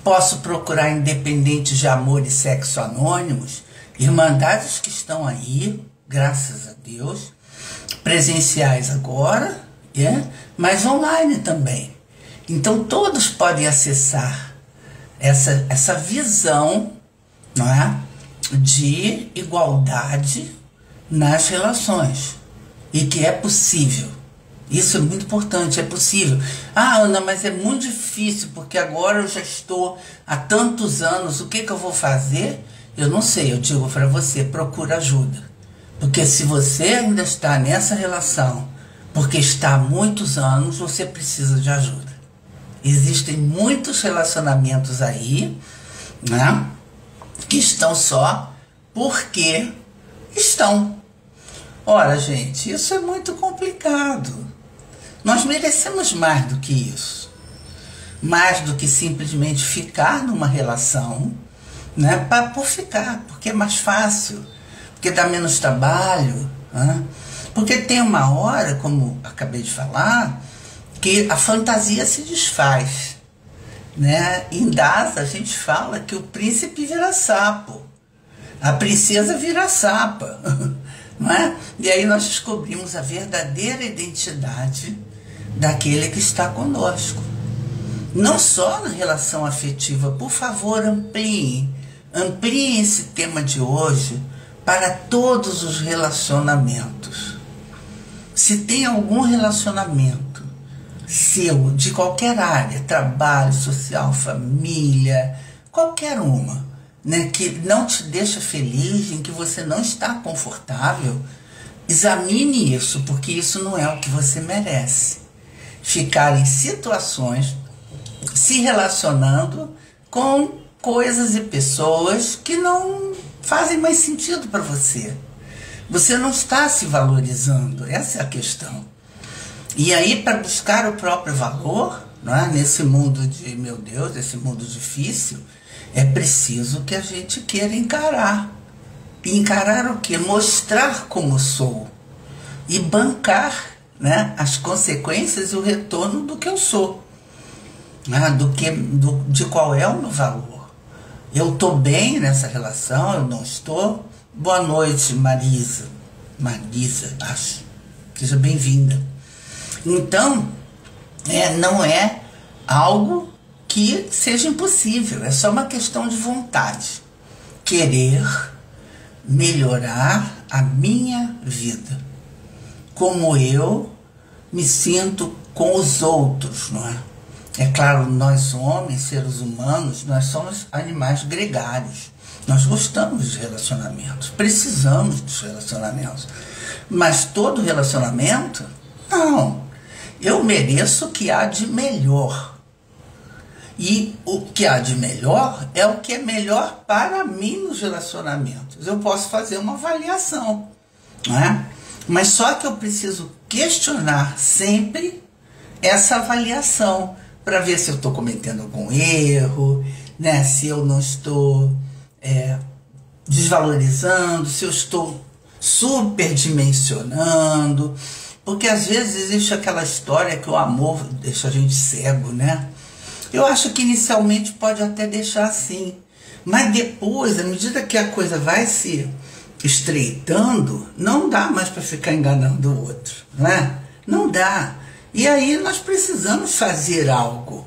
Posso procurar em dependentes de amor e sexo anônimos, irmandades que estão aí, graças a Deus, presenciais agora, mas online também. Então todos podem acessar essa visão, não é, de igualdade nas relações, e que é possível. Isso é muito importante, é possível. Ah, Ana, mas é muito difícil, porque agora eu já estou há tantos anos, o que eu vou fazer? Eu não sei, eu digo para você, procura ajuda. Porque se você ainda está nessa relação, porque está há muitos anos, você precisa de ajuda. Existem muitos relacionamentos aí, né, que estão só porque estão. Ora, gente, isso é muito complicado. Nós merecemos mais do que isso. Mais do que simplesmente ficar numa relação, né, por ficar, porque é mais fácil, porque dá menos trabalho, né? Porque tem uma hora, como acabei de falar, que a fantasia se desfaz, né? Em Das a gente fala que o príncipe vira sapo, a princesa vira sapa, não é? E aí nós descobrimos a verdadeira identidade daquele que está conosco. Não só na relação afetiva, por favor, ampliem esse tema de hoje para todos os relacionamentos. Se tem algum relacionamento seu, de qualquer área, trabalho, social, família, qualquer uma, né, que não te deixa feliz, em que você não está confortável, examine isso, porque isso não é o que você merece. Ficar em situações, se relacionando com coisas e pessoas que não fazem mais sentido para você. Você não está se valorizando, essa é a questão. E aí, para buscar o próprio valor, não é? Nesse mundo de, meu Deus, esse mundo difícil, é preciso que a gente queira encarar. E encarar o quê? Mostrar como sou. E bancar, né, as consequências e o retorno do que eu sou. Né? De qual é o meu valor. Eu estou bem nessa relação, eu não estou. Boa noite, Marisa, acho. Seja bem-vinda. Então, não é algo que seja impossível, é só uma questão de vontade. Querer melhorar a minha vida, como eu me sinto com os outros, não é? É claro, nós homens, seres humanos, nós somos animais gregários. Nós gostamos de relacionamentos, precisamos dos relacionamentos. Mas todo relacionamento, não. Eu mereço o que há de melhor. E o que há de melhor é o que é melhor para mim nos relacionamentos. Eu posso fazer uma avaliação, não é? Mas só que eu preciso questionar sempre essa avaliação para ver se eu estou cometendo algum erro, né? Se eu não estou desvalorizando, se eu estou superdimensionando, porque às vezes existe aquela história que o amor deixa a gente cego, né? Eu acho que inicialmente pode até deixar assim, mas depois, à medida que a coisa vai se estreitando, não dá mais para ficar enganando o outro, né? Não dá. E aí nós precisamos fazer algo.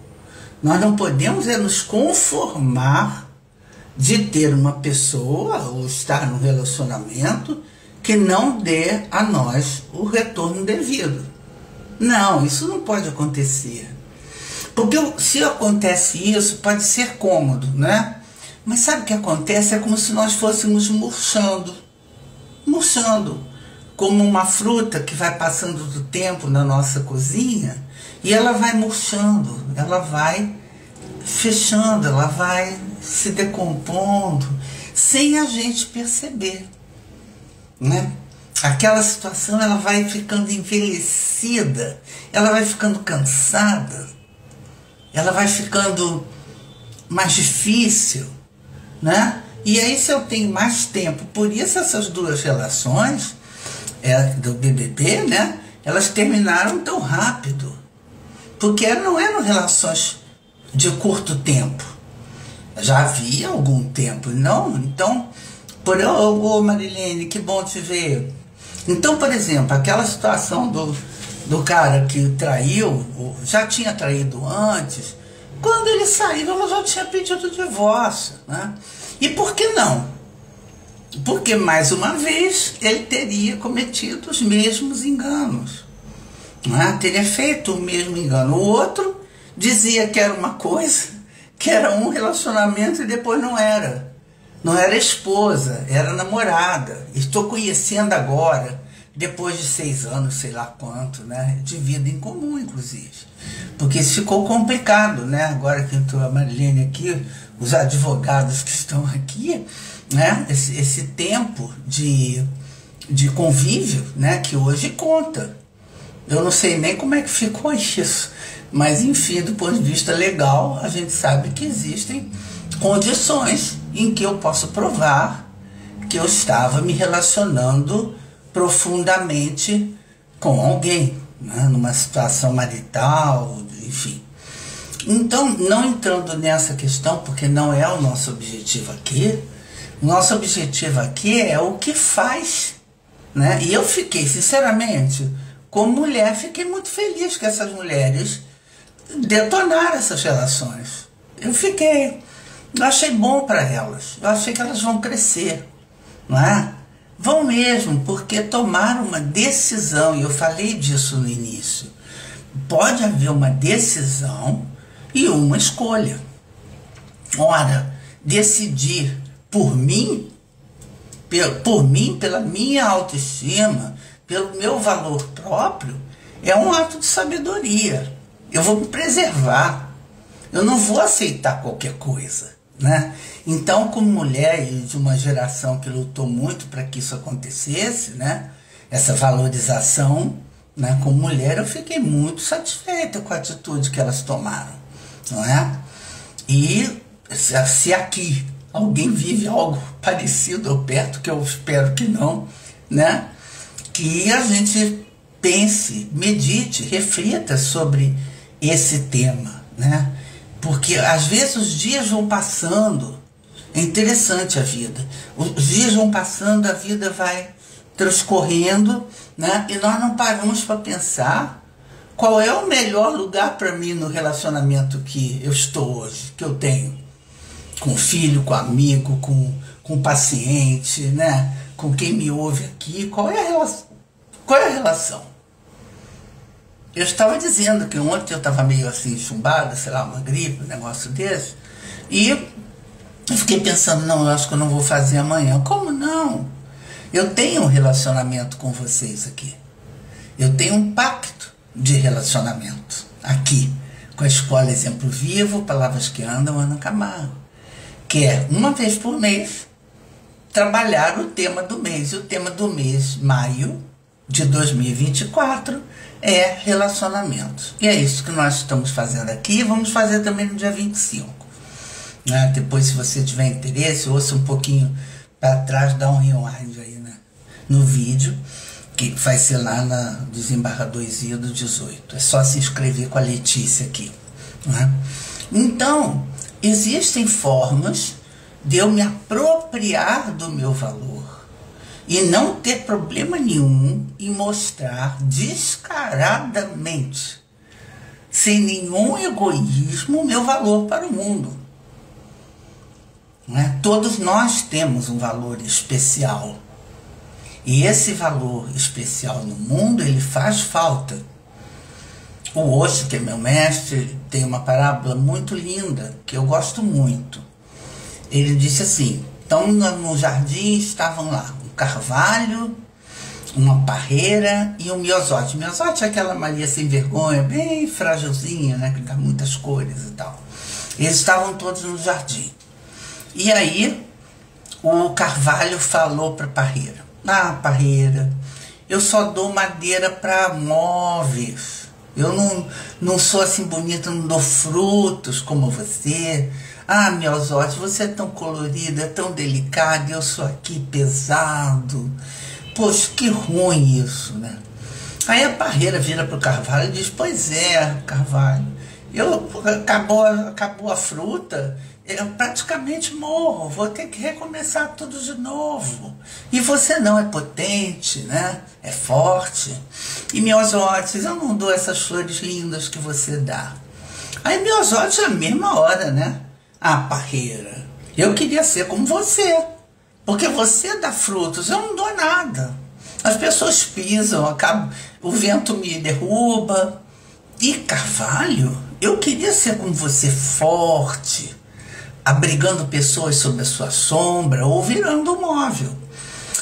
Nós não podemos nos conformar, de ter uma pessoa ou estar num relacionamento que não dê a nós o retorno devido. Não, isso não pode acontecer. Porque se acontece isso, pode ser cômodo, né? Mas sabe o que acontece? É como se nós fôssemos murchando. Murchando. Como uma fruta que vai passando do tempo na nossa cozinha e ela vai murchando, ela vai fechando, ela vai se decompondo sem a gente perceber, né? Aquela situação ela vai ficando envelhecida, ela vai ficando cansada, ela vai ficando mais difícil, né? E aí se eu tenho mais tempo, por isso essas duas relações do BBB, né? Elas terminaram tão rápido, porque não eram relações de curto tempo, já havia algum tempo, não? Então, Marilene, que bom te ver. Então, por exemplo, aquela situação do cara que traiu, já tinha traído antes, quando ele saiu, ela já tinha pedido o divórcio, né? E por que não? Porque, mais uma vez, ele teria cometido os mesmos enganos, né? Teria feito o mesmo engano. O outro dizia que era uma coisa, que era um relacionamento e depois não era. Não era esposa, era namorada. Estou conhecendo agora, depois de 6 anos, sei lá quanto, né? De vida em comum, inclusive. Porque isso ficou complicado, né? Agora que entrou a Marilene aqui, os advogados que estão aqui, né? Esse tempo de convívio, né? Que hoje conta. Eu não sei nem como é que ficou isso, mas enfim, do ponto de vista legal, a gente sabe que existem condições em que eu posso provar que eu estava me relacionando profundamente com alguém, né? Numa situação marital, enfim. Então, não entrando nessa questão, porque não é o nosso objetivo aqui, nosso objetivo aqui é o que faz, né? E eu fiquei, sinceramente, como mulher, fiquei muito feliz que essas mulheres detonaram essas relações. Eu achei bom para elas, eu achei que elas vão crescer, não é? Vão mesmo, porque tomaram uma decisão, e eu falei disso no início. Pode haver uma decisão e uma escolha. Ora, decidir por mim, pela minha autoestima, pelo meu valor próprio, é um ato de sabedoria. Eu vou me preservar. Eu não vou aceitar qualquer coisa, né? Então, como mulher e de uma geração que lutou muito para que isso acontecesse, né? Essa valorização, né? Como mulher, eu fiquei muito satisfeita com a atitude que elas tomaram, não é? E se aqui alguém vive algo parecido ou perto, que eu espero que não, né? Que a gente pense, medite, reflita sobre esse tema, né? Porque às vezes os dias vão passando, é interessante a vida, os dias vão passando, a vida vai transcorrendo, né? E nós não paramos para pensar qual é o melhor lugar para mim no relacionamento que eu estou hoje, que eu tenho, com filho, com amigo, com paciente, né? Com quem me ouve aqui, qual é a relação? Eu estava dizendo que ontem eu estava meio assim chumbada, sei lá, uma gripe, um negócio desse, e eu fiquei pensando, não, eu acho que eu não vou fazer amanhã. Como não? Eu tenho um relacionamento com vocês aqui. Eu tenho um pacto de relacionamento aqui, com a Escola Exemplo Vivo, Palavras que Andam, Ana Camargo, que é, uma vez por mês, trabalhar o tema do mês. E o tema do mês, maio de 2024, é relacionamentos. E é isso que nós estamos fazendo aqui, e vamos fazer também no dia 25. Né? Depois, se você tiver interesse, ouça um pouquinho para trás, dá um rewind aí, né? No vídeo, que vai ser lá na Desembargador Isidro 18. É só se inscrever com a Letícia aqui. Né? Então, existem formas de eu me apropriar do meu valor e não ter problema nenhum em mostrar descaradamente, sem nenhum egoísmo, o meu valor para o mundo. não é? Todos nós temos um valor especial. E esse valor especial no mundo, ele faz falta. O Osho, que é meu mestre, tem uma parábola muito linda, que eu gosto muito. Ele disse assim, então no jardim estavam lá um carvalho, uma parreira e um miosote. Miosote é aquela Maria sem vergonha, bem frágilzinha, né, que dá muitas cores e tal. Eles estavam todos no jardim. E aí o carvalho falou para a parreira, parreira, eu só dou madeira para móveis. Eu não sou assim bonita, não dou frutos como você. Miosote, você é tão colorida, é tão delicada, eu sou aqui pesado. Poxa, que ruim isso, né? Aí a parreira vira para o carvalho e diz, pois é, carvalho, acabou a fruta, eu praticamente morro, vou ter que recomeçar tudo de novo. E você não é potente, né? É forte. E Miosotes, eu não dou essas flores lindas que você dá. Aí Miosotes, na mesma hora, né? Parreira, eu queria ser como você, porque você dá frutos, eu não dou nada. As pessoas pisam, o vento me derruba. E carvalho, eu queria ser como você, forte, abrigando pessoas sob a sua sombra ou virando um móvel.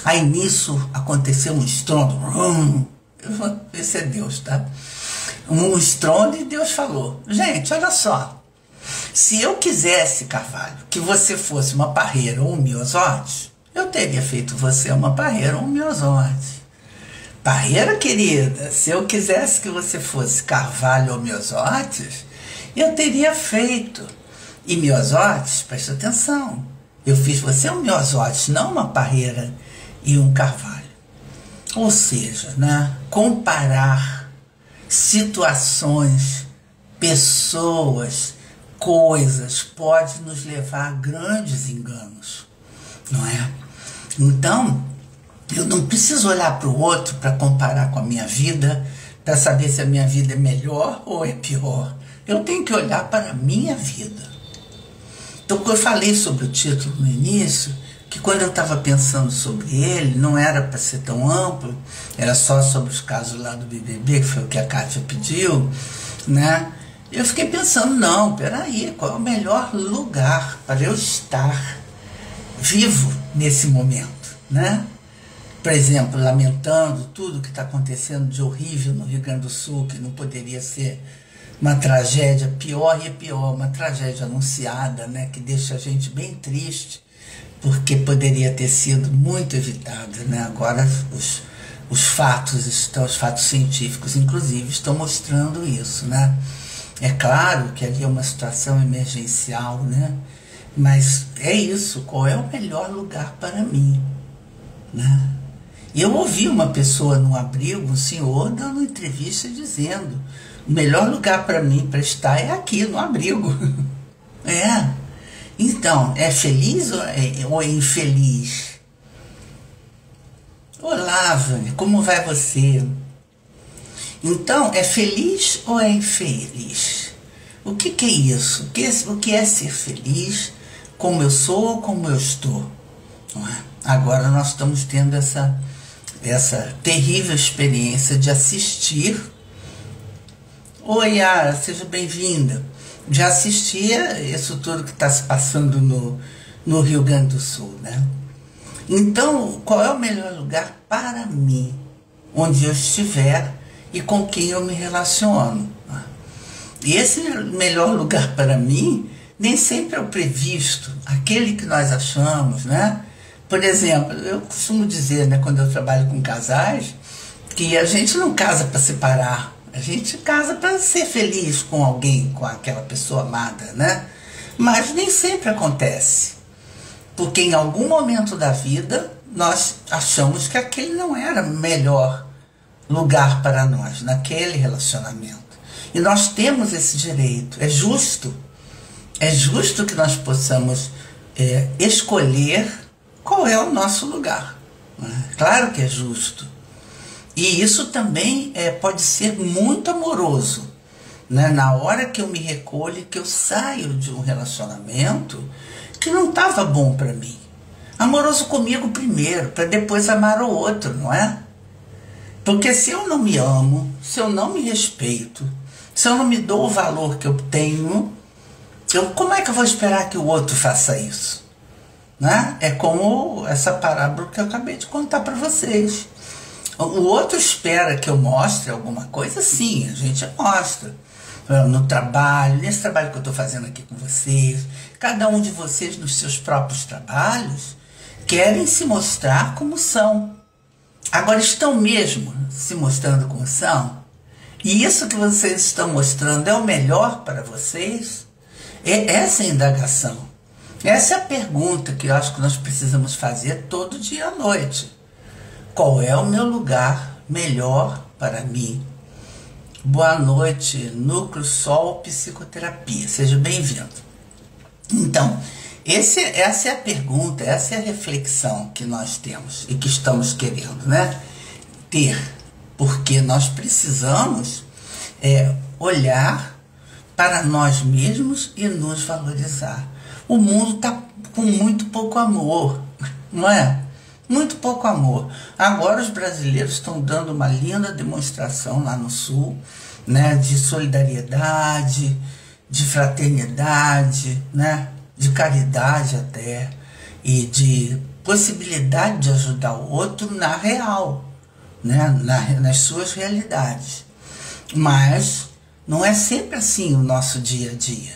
Aí nisso aconteceu um estrondo. Esse é Deus, tá? Um estrondo e Deus falou, gente, olha só, se eu quisesse, carvalho, que você fosse uma parreira ou um miosote, eu teria feito você uma parreira ou um miosote. Parreira querida, se eu quisesse que você fosse carvalho ou miosotes, eu teria feito. E miosotes, presta atenção, eu fiz você um miosote, não uma parreira e um carvalho. Ou seja, né, comparar situações, pessoas, coisas pode nos levar a grandes enganos, não é? Então, eu não preciso olhar para o outro para comparar com a minha vida, para saber se a minha vida é melhor ou é pior. Eu tenho que olhar para a minha vida. Então, quando eu falei sobre o título no início, que quando eu estava pensando sobre ele, não era para ser tão amplo, era só sobre os casos lá do BBB, que foi o que a Kátia pediu, né? Eu fiquei pensando, não, peraí, qual é o melhor lugar para eu estar vivo nesse momento, né? Por exemplo, lamentando tudo que está acontecendo de horrível no Rio Grande do Sul, que não poderia ser uma tragédia, pior e pior, uma tragédia anunciada, né, que deixa a gente bem triste, porque poderia ter sido muito evitada, né? Agora os fatos científicos, inclusive, estão mostrando isso, né? É claro que ali é uma situação emergencial, né? Mas é isso, qual é o melhor lugar para mim, né? E eu ouvi uma pessoa num abrigo, um senhor, dando entrevista dizendo, o melhor lugar para mim para estar é aqui, no abrigo. Então, é feliz ou é infeliz? Olá, Vânia, como vai você? Então, é feliz ou é infeliz? O que é isso? O que é ser feliz? Como eu sou ou como eu estou? Não é? Agora nós estamos tendo essa terrível experiência de assistir. Oi, Yara, seja bem-vinda. De assistir isso tudo que está se passando no Rio Grande do Sul, né? Então, qual é o melhor lugar para mim, onde eu estiver e com quem eu me relaciono? E esse melhor lugar para mim nem sempre é o previsto, aquele que nós achamos, né? Por exemplo, eu costumo dizer, né, quando eu trabalho com casais, que a gente não casa para separar, a gente casa para ser feliz com alguém, com aquela pessoa amada, né? Mas nem sempre acontece, porque em algum momento da vida nós achamos que aquele não era o melhor lugar para nós, naquele relacionamento. E nós temos esse direito, é justo que nós possamos escolher qual é o nosso lugar. Claro que é justo. E isso também pode ser muito amoroso, né? Na hora que eu me recolho, que eu saio de um relacionamento, que não estava bom para mim. Amoroso comigo primeiro, para depois amar o outro, não é? Porque se eu não me amo, se eu não me respeito, se eu não me dou o valor que eu tenho, como é que eu vou esperar que o outro faça isso? Né? É como essa parábola que eu acabei de contar para vocês. O outro espera que eu mostre alguma coisa, sim, a gente mostra. No trabalho, nesse trabalho que eu estou fazendo aqui com vocês, cada um de vocês nos seus próprios trabalhos querem se mostrar como são. Agora, estão mesmo se mostrando como são? E isso que vocês estão mostrando é o melhor para vocês? É essa a indagação. Essa é a pergunta que eu acho que nós precisamos fazer todo dia à noite. Qual é o meu lugar melhor para mim? Boa noite, Núcleo Sol Psicoterapia. Seja bem-vindo. Então, essa é a pergunta, essa é a reflexão que nós temos e que estamos querendo, né? Ter. Porque nós precisamos olhar para nós mesmos e nos valorizar. O mundo está com muito pouco amor, não é? Muito pouco amor. Agora os brasileiros estão dando uma linda demonstração lá no Sul, né, de solidariedade, de fraternidade, né, de caridade até, e de possibilidade de ajudar o outro na real, né, nas suas realidades. Mas não é sempre assim o nosso dia a dia,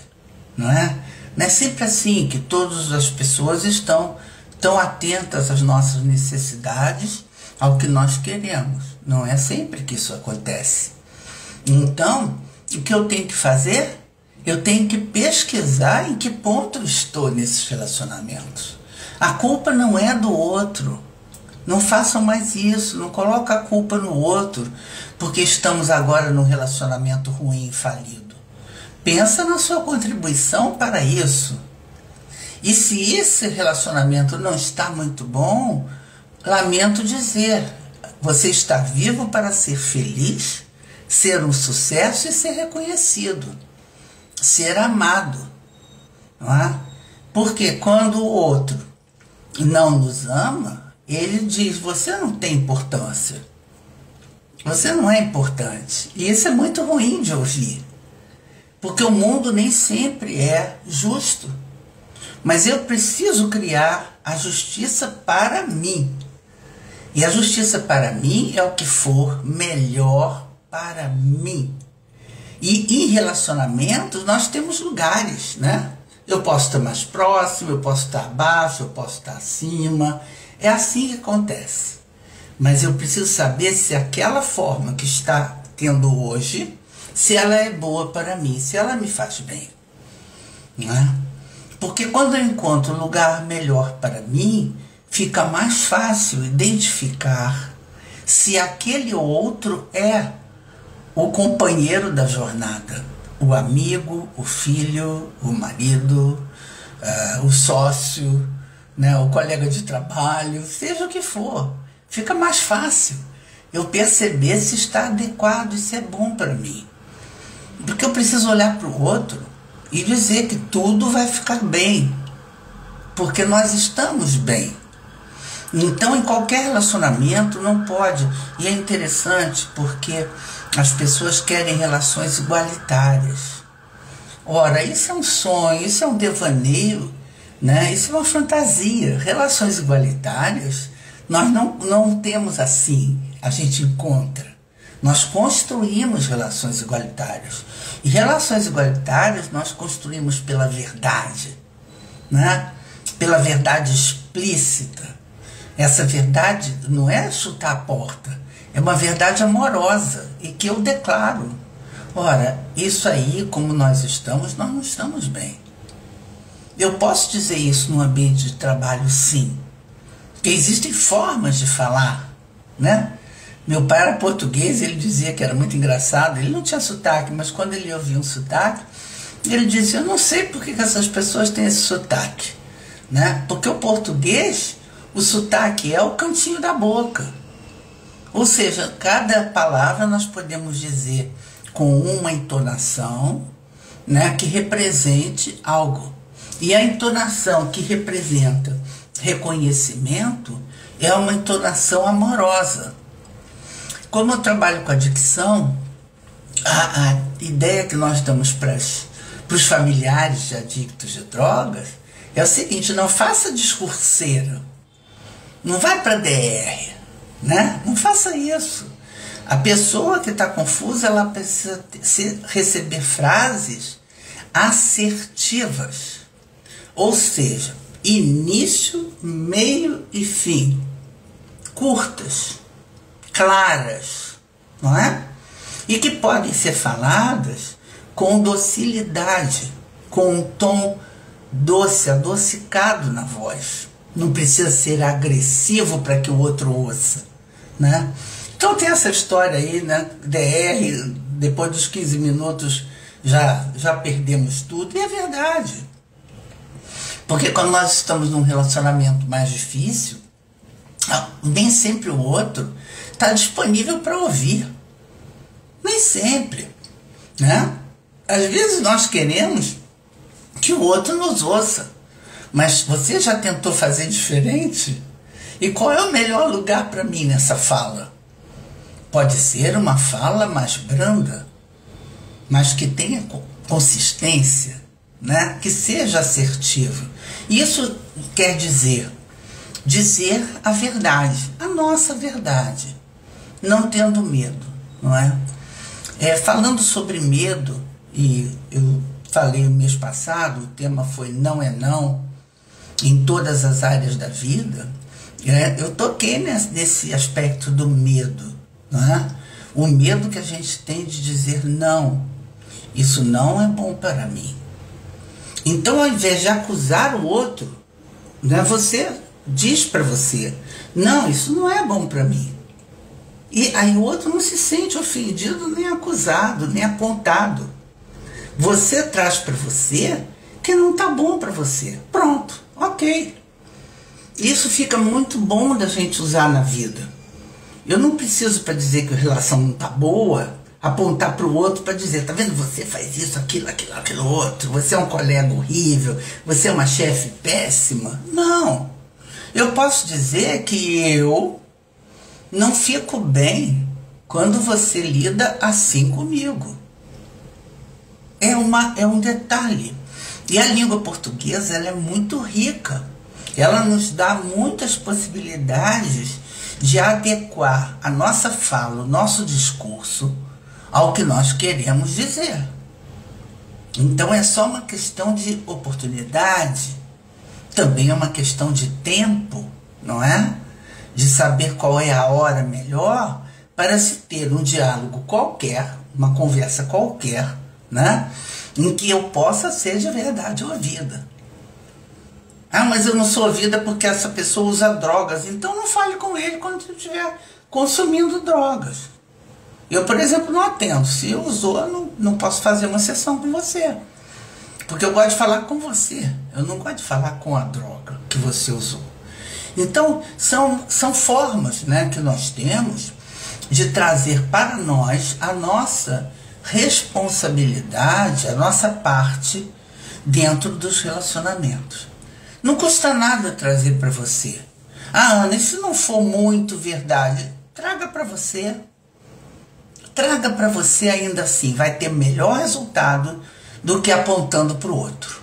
não é? Não é sempre assim que todas as pessoas estão tão atentas às nossas necessidades, ao que nós queremos. Não é sempre que isso acontece. Então, o que eu tenho que fazer? Eu tenho que pesquisar em que ponto eu estou nesses relacionamentos. A culpa não é do outro. Não façam mais isso, não coloquem a culpa no outro, porque estamos agora num relacionamento ruim e falido. Pensa na sua contribuição para isso. E se esse relacionamento não está muito bom, lamento dizer, você está vivo para ser feliz, ser um sucesso e ser reconhecido, ser amado, não é? Porque quando o outro não nos ama, ele diz, você não tem importância, você não é importante. E isso é muito ruim de ouvir, porque o mundo nem sempre é justo. Mas eu preciso criar a justiça para mim. E a justiça para mim é o que for melhor para mim. E em relacionamentos nós temos lugares, né? Eu posso estar mais próximo, eu posso estar abaixo, eu posso estar acima. É assim que acontece. Mas eu preciso saber se aquela forma que está tendo hoje, se ela é boa para mim, se ela me faz bem. Não é? Porque quando eu encontro um lugar melhor para mim, fica mais fácil identificar se aquele outro é o companheiro da jornada, o amigo, o filho, o marido, o sócio, né, o colega de trabalho, seja o que for. Fica mais fácil eu perceber se está adequado e se é bom para mim. Porque eu preciso olhar para o outro e dizer que tudo vai ficar bem, porque nós estamos bem. Então, em qualquer relacionamento não pode, e é interessante porque as pessoas querem relações igualitárias. Ora, isso é um sonho, isso é um devaneio, né? Isso é uma fantasia. Relações igualitárias, nós não temos assim, a gente encontra. Nós construímos relações igualitárias. E relações igualitárias nós construímos pela verdade, né? Pela verdade explícita. Essa verdade não é chutar a porta, é uma verdade amorosa e que eu declaro. Ora, isso aí, como nós não estamos bem. Eu posso dizer isso no ambiente de trabalho, sim. Porque existem formas de falar, né? Meu pai era português, ele dizia que era muito engraçado, ele não tinha sotaque, mas quando ele ouvia um sotaque, ele dizia, eu não sei por que essas pessoas têm esse sotaque, né? Porque o português, o sotaque é o cantinho da boca. Ou seja, cada palavra nós podemos dizer com uma entonação, né, que represente algo. E a entonação que representa reconhecimento é uma entonação amorosa. Como eu trabalho com a dicção, a ideia que nós damos para os familiares de adictos de drogas é o seguinte: não faça discurseira, não vai para DR, né? Não faça isso. A pessoa que está confusa, ela precisa receber frases assertivas, ou seja, início, meio e fim, curtas, claras, não é? E que podem ser faladas com docilidade, com um tom doce, adocicado na voz. Não precisa ser agressivo para que o outro ouça, né? Então tem essa história aí, né? DR, depois dos 15 minutos já perdemos tudo. E é verdade. Porque quando nós estamos num relacionamento mais difícil, nem sempre o outro está disponível para ouvir. Nem sempre, né? Às vezes nós queremos que o outro nos ouça. Mas você já tentou fazer diferente? E qual é o melhor lugar para mim nessa fala? Pode ser uma fala mais branda, mas que tenha consistência, né? Que seja assertiva. Isso quer dizer a verdade, a nossa verdade, não tendo medo, não é? Falando sobre medo, e eu falei o mês passado, o tema foi não é não, em todas as áreas da vida, eu toquei nesse aspecto do medo, não é? O medo que a gente tem de dizer não, isso não é bom para mim. Então, ao invés de acusar o outro, né, você diz para você, não, isso não é bom para mim. E aí o outro não se sente ofendido, nem acusado, nem apontado. Você traz para você que não está bom para você. Pronto, ok. Isso fica muito bom da gente usar na vida. Eu não preciso, para dizer que a relação não está boa, apontar para o outro para dizer, tá vendo, você faz isso, aquilo outro, você é um colega horrível, você é uma chefe péssima. Não. Eu posso dizer que eu não fico bem quando você lida assim comigo. É um detalhe. E a língua portuguesa, ela é muito rica. Ela nos dá muitas possibilidades de adequar a nossa fala, o nosso discurso ao que nós queremos dizer. Então é só uma questão de oportunidade, também é uma questão de tempo, não é? De saber qual é a hora melhor para se ter um diálogo qualquer, uma conversa qualquer, né? Em que eu possa ser de verdade ouvida. Ah, mas eu não sou ouvida porque essa pessoa usa drogas. Então não fale com ele quando você estiver consumindo drogas. Eu, por exemplo, não atendo. Se usou, eu não posso fazer uma sessão com você. Porque eu gosto de falar com você. Eu não gosto de falar com a droga que você usou. Então, são formas, né, que nós temos de trazer para nós a nossa responsabilidade, a nossa parte dentro dos relacionamentos. Não custa nada trazer para você. Ah, Ana, e se não for muito verdade, traga para você. Traga para você ainda assim. Vai ter melhor resultado do que apontando para o outro.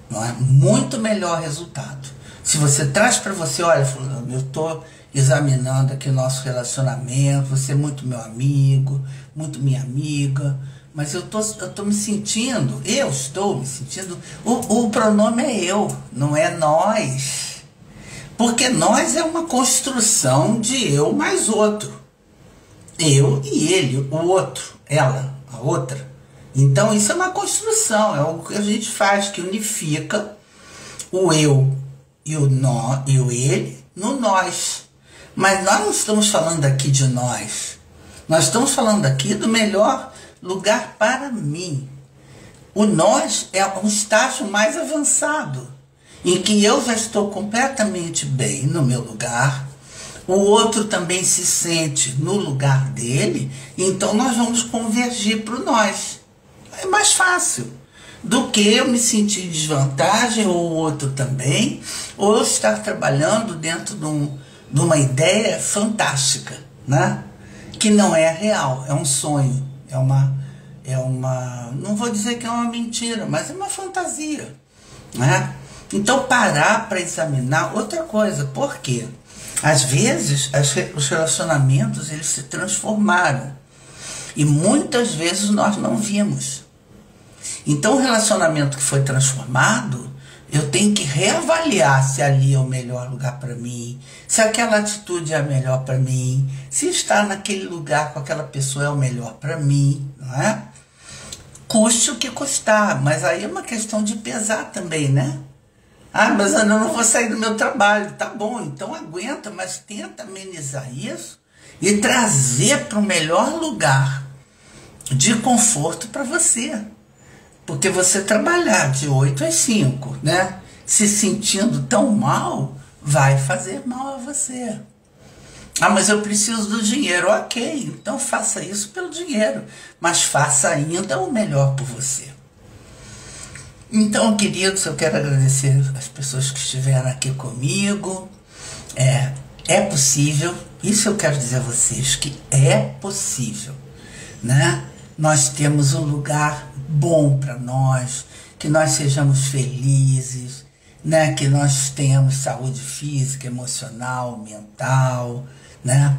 Não é? Muito melhor resultado. Se você traz para você, olha, fulano, eu estou examinando aqui o nosso relacionamento, você é muito meu amigo, muito minha amiga, mas eu estou me sentindo, o pronome é eu, não é nós. Porque nós é uma construção de eu mais outro. Eu e ele, o outro, ela, a outra. Então isso é uma construção, é o que a gente faz, que unifica o eu e o ele no nós. Mas nós não estamos falando aqui de nós. Nós estamos falando aqui do melhor lugar para mim. O nós é um estágio mais avançado, em que eu já estou completamente bem no meu lugar, o outro também se sente no lugar dele, então nós vamos convergir para o nós. É mais fácil. do que eu me sentir em desvantagem, ou o outro também, ou eu estar trabalhando dentro de uma ideia fantástica, né? Que não é real, é um sonho, não vou dizer que é uma mentira, mas é uma fantasia, né? Então parar para examinar outra coisa. Por quê? Às vezes os relacionamentos eles se transformaram e muitas vezes nós não vimos. Então o relacionamento que foi transformado, eu tenho que reavaliar se ali é o melhor lugar para mim, se aquela atitude é a melhor para mim, se estar naquele lugar com aquela pessoa é o melhor para mim, não é? Custe o que custar, mas aí é uma questão de pesar também, né? Ah, mas eu não vou sair do meu trabalho. Tá bom, então aguenta, mas tenta amenizar isso e trazer para o melhor lugar de conforto para você. Porque você trabalhar de 8 às 5, né? Se sentindo tão mal, vai fazer mal a você. Ah, mas eu preciso do dinheiro. Ok, então faça isso pelo dinheiro, mas faça ainda o melhor por você. Então, queridos, eu quero agradecer as pessoas que estiveram aqui comigo. É possível, isso eu quero dizer a vocês, que é possível, né? Nós temos um lugar bom para nós, que nós sejamos felizes, né? Que nós tenhamos saúde física, emocional, mental, né?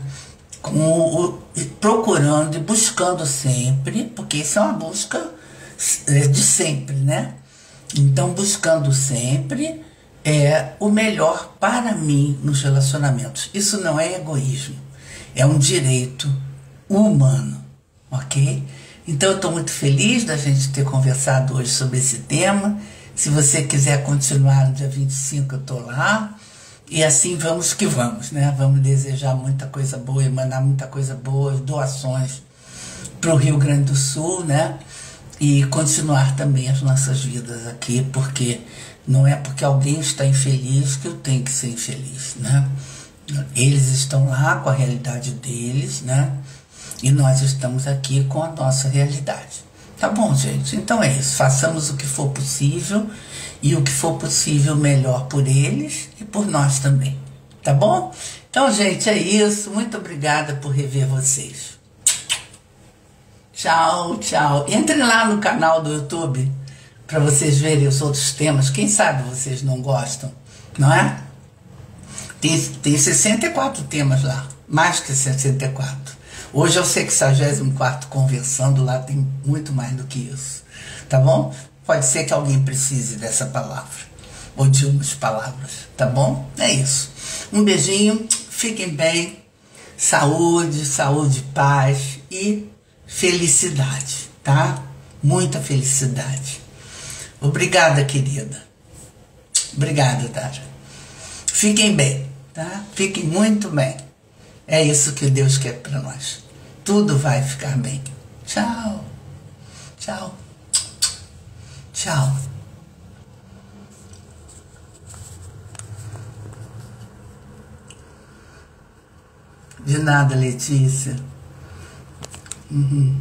Procurando e buscando sempre, porque isso é uma busca de sempre, né? Então, buscando sempre o melhor para mim nos relacionamentos. Isso não é egoísmo, é um direito humano, ok? Então, eu estou muito feliz da gente ter conversado hoje sobre esse tema. Se você quiser continuar no dia 25, eu estou lá. E assim vamos que vamos, né? Vamos desejar muita coisa boa e mandar muita coisa boa, doações para o Rio Grande do Sul, né? E continuar também as nossas vidas aqui, porque não é porque alguém está infeliz que eu tenho que ser infeliz, né? Eles estão lá com a realidade deles, né? E nós estamos aqui com a nossa realidade. Tá bom, gente? Então é isso. Façamos o que for possível e o que for possível melhor por eles e por nós também. Tá bom? Então, gente, é isso. Muito obrigada por rever vocês. Tchau, tchau. Entrem lá no canal do YouTube para vocês verem os outros temas. Quem sabe vocês não gostam, não é? Tem 64 temas lá, mais que 64. Hoje é o 64º conversando, lá tem muito mais do que isso, tá bom? Pode ser que alguém precise dessa palavra, ou de umas palavras, tá bom? É isso. Um beijinho, fiquem bem, saúde, paz e felicidade, tá? Muita felicidade. Obrigada, querida. Obrigada, Dara. Fiquem bem, tá? Fiquem muito bem. É isso que Deus quer para nós. Tudo vai ficar bem. Tchau. Tchau. Tchau. De nada, Letícia. Uhum.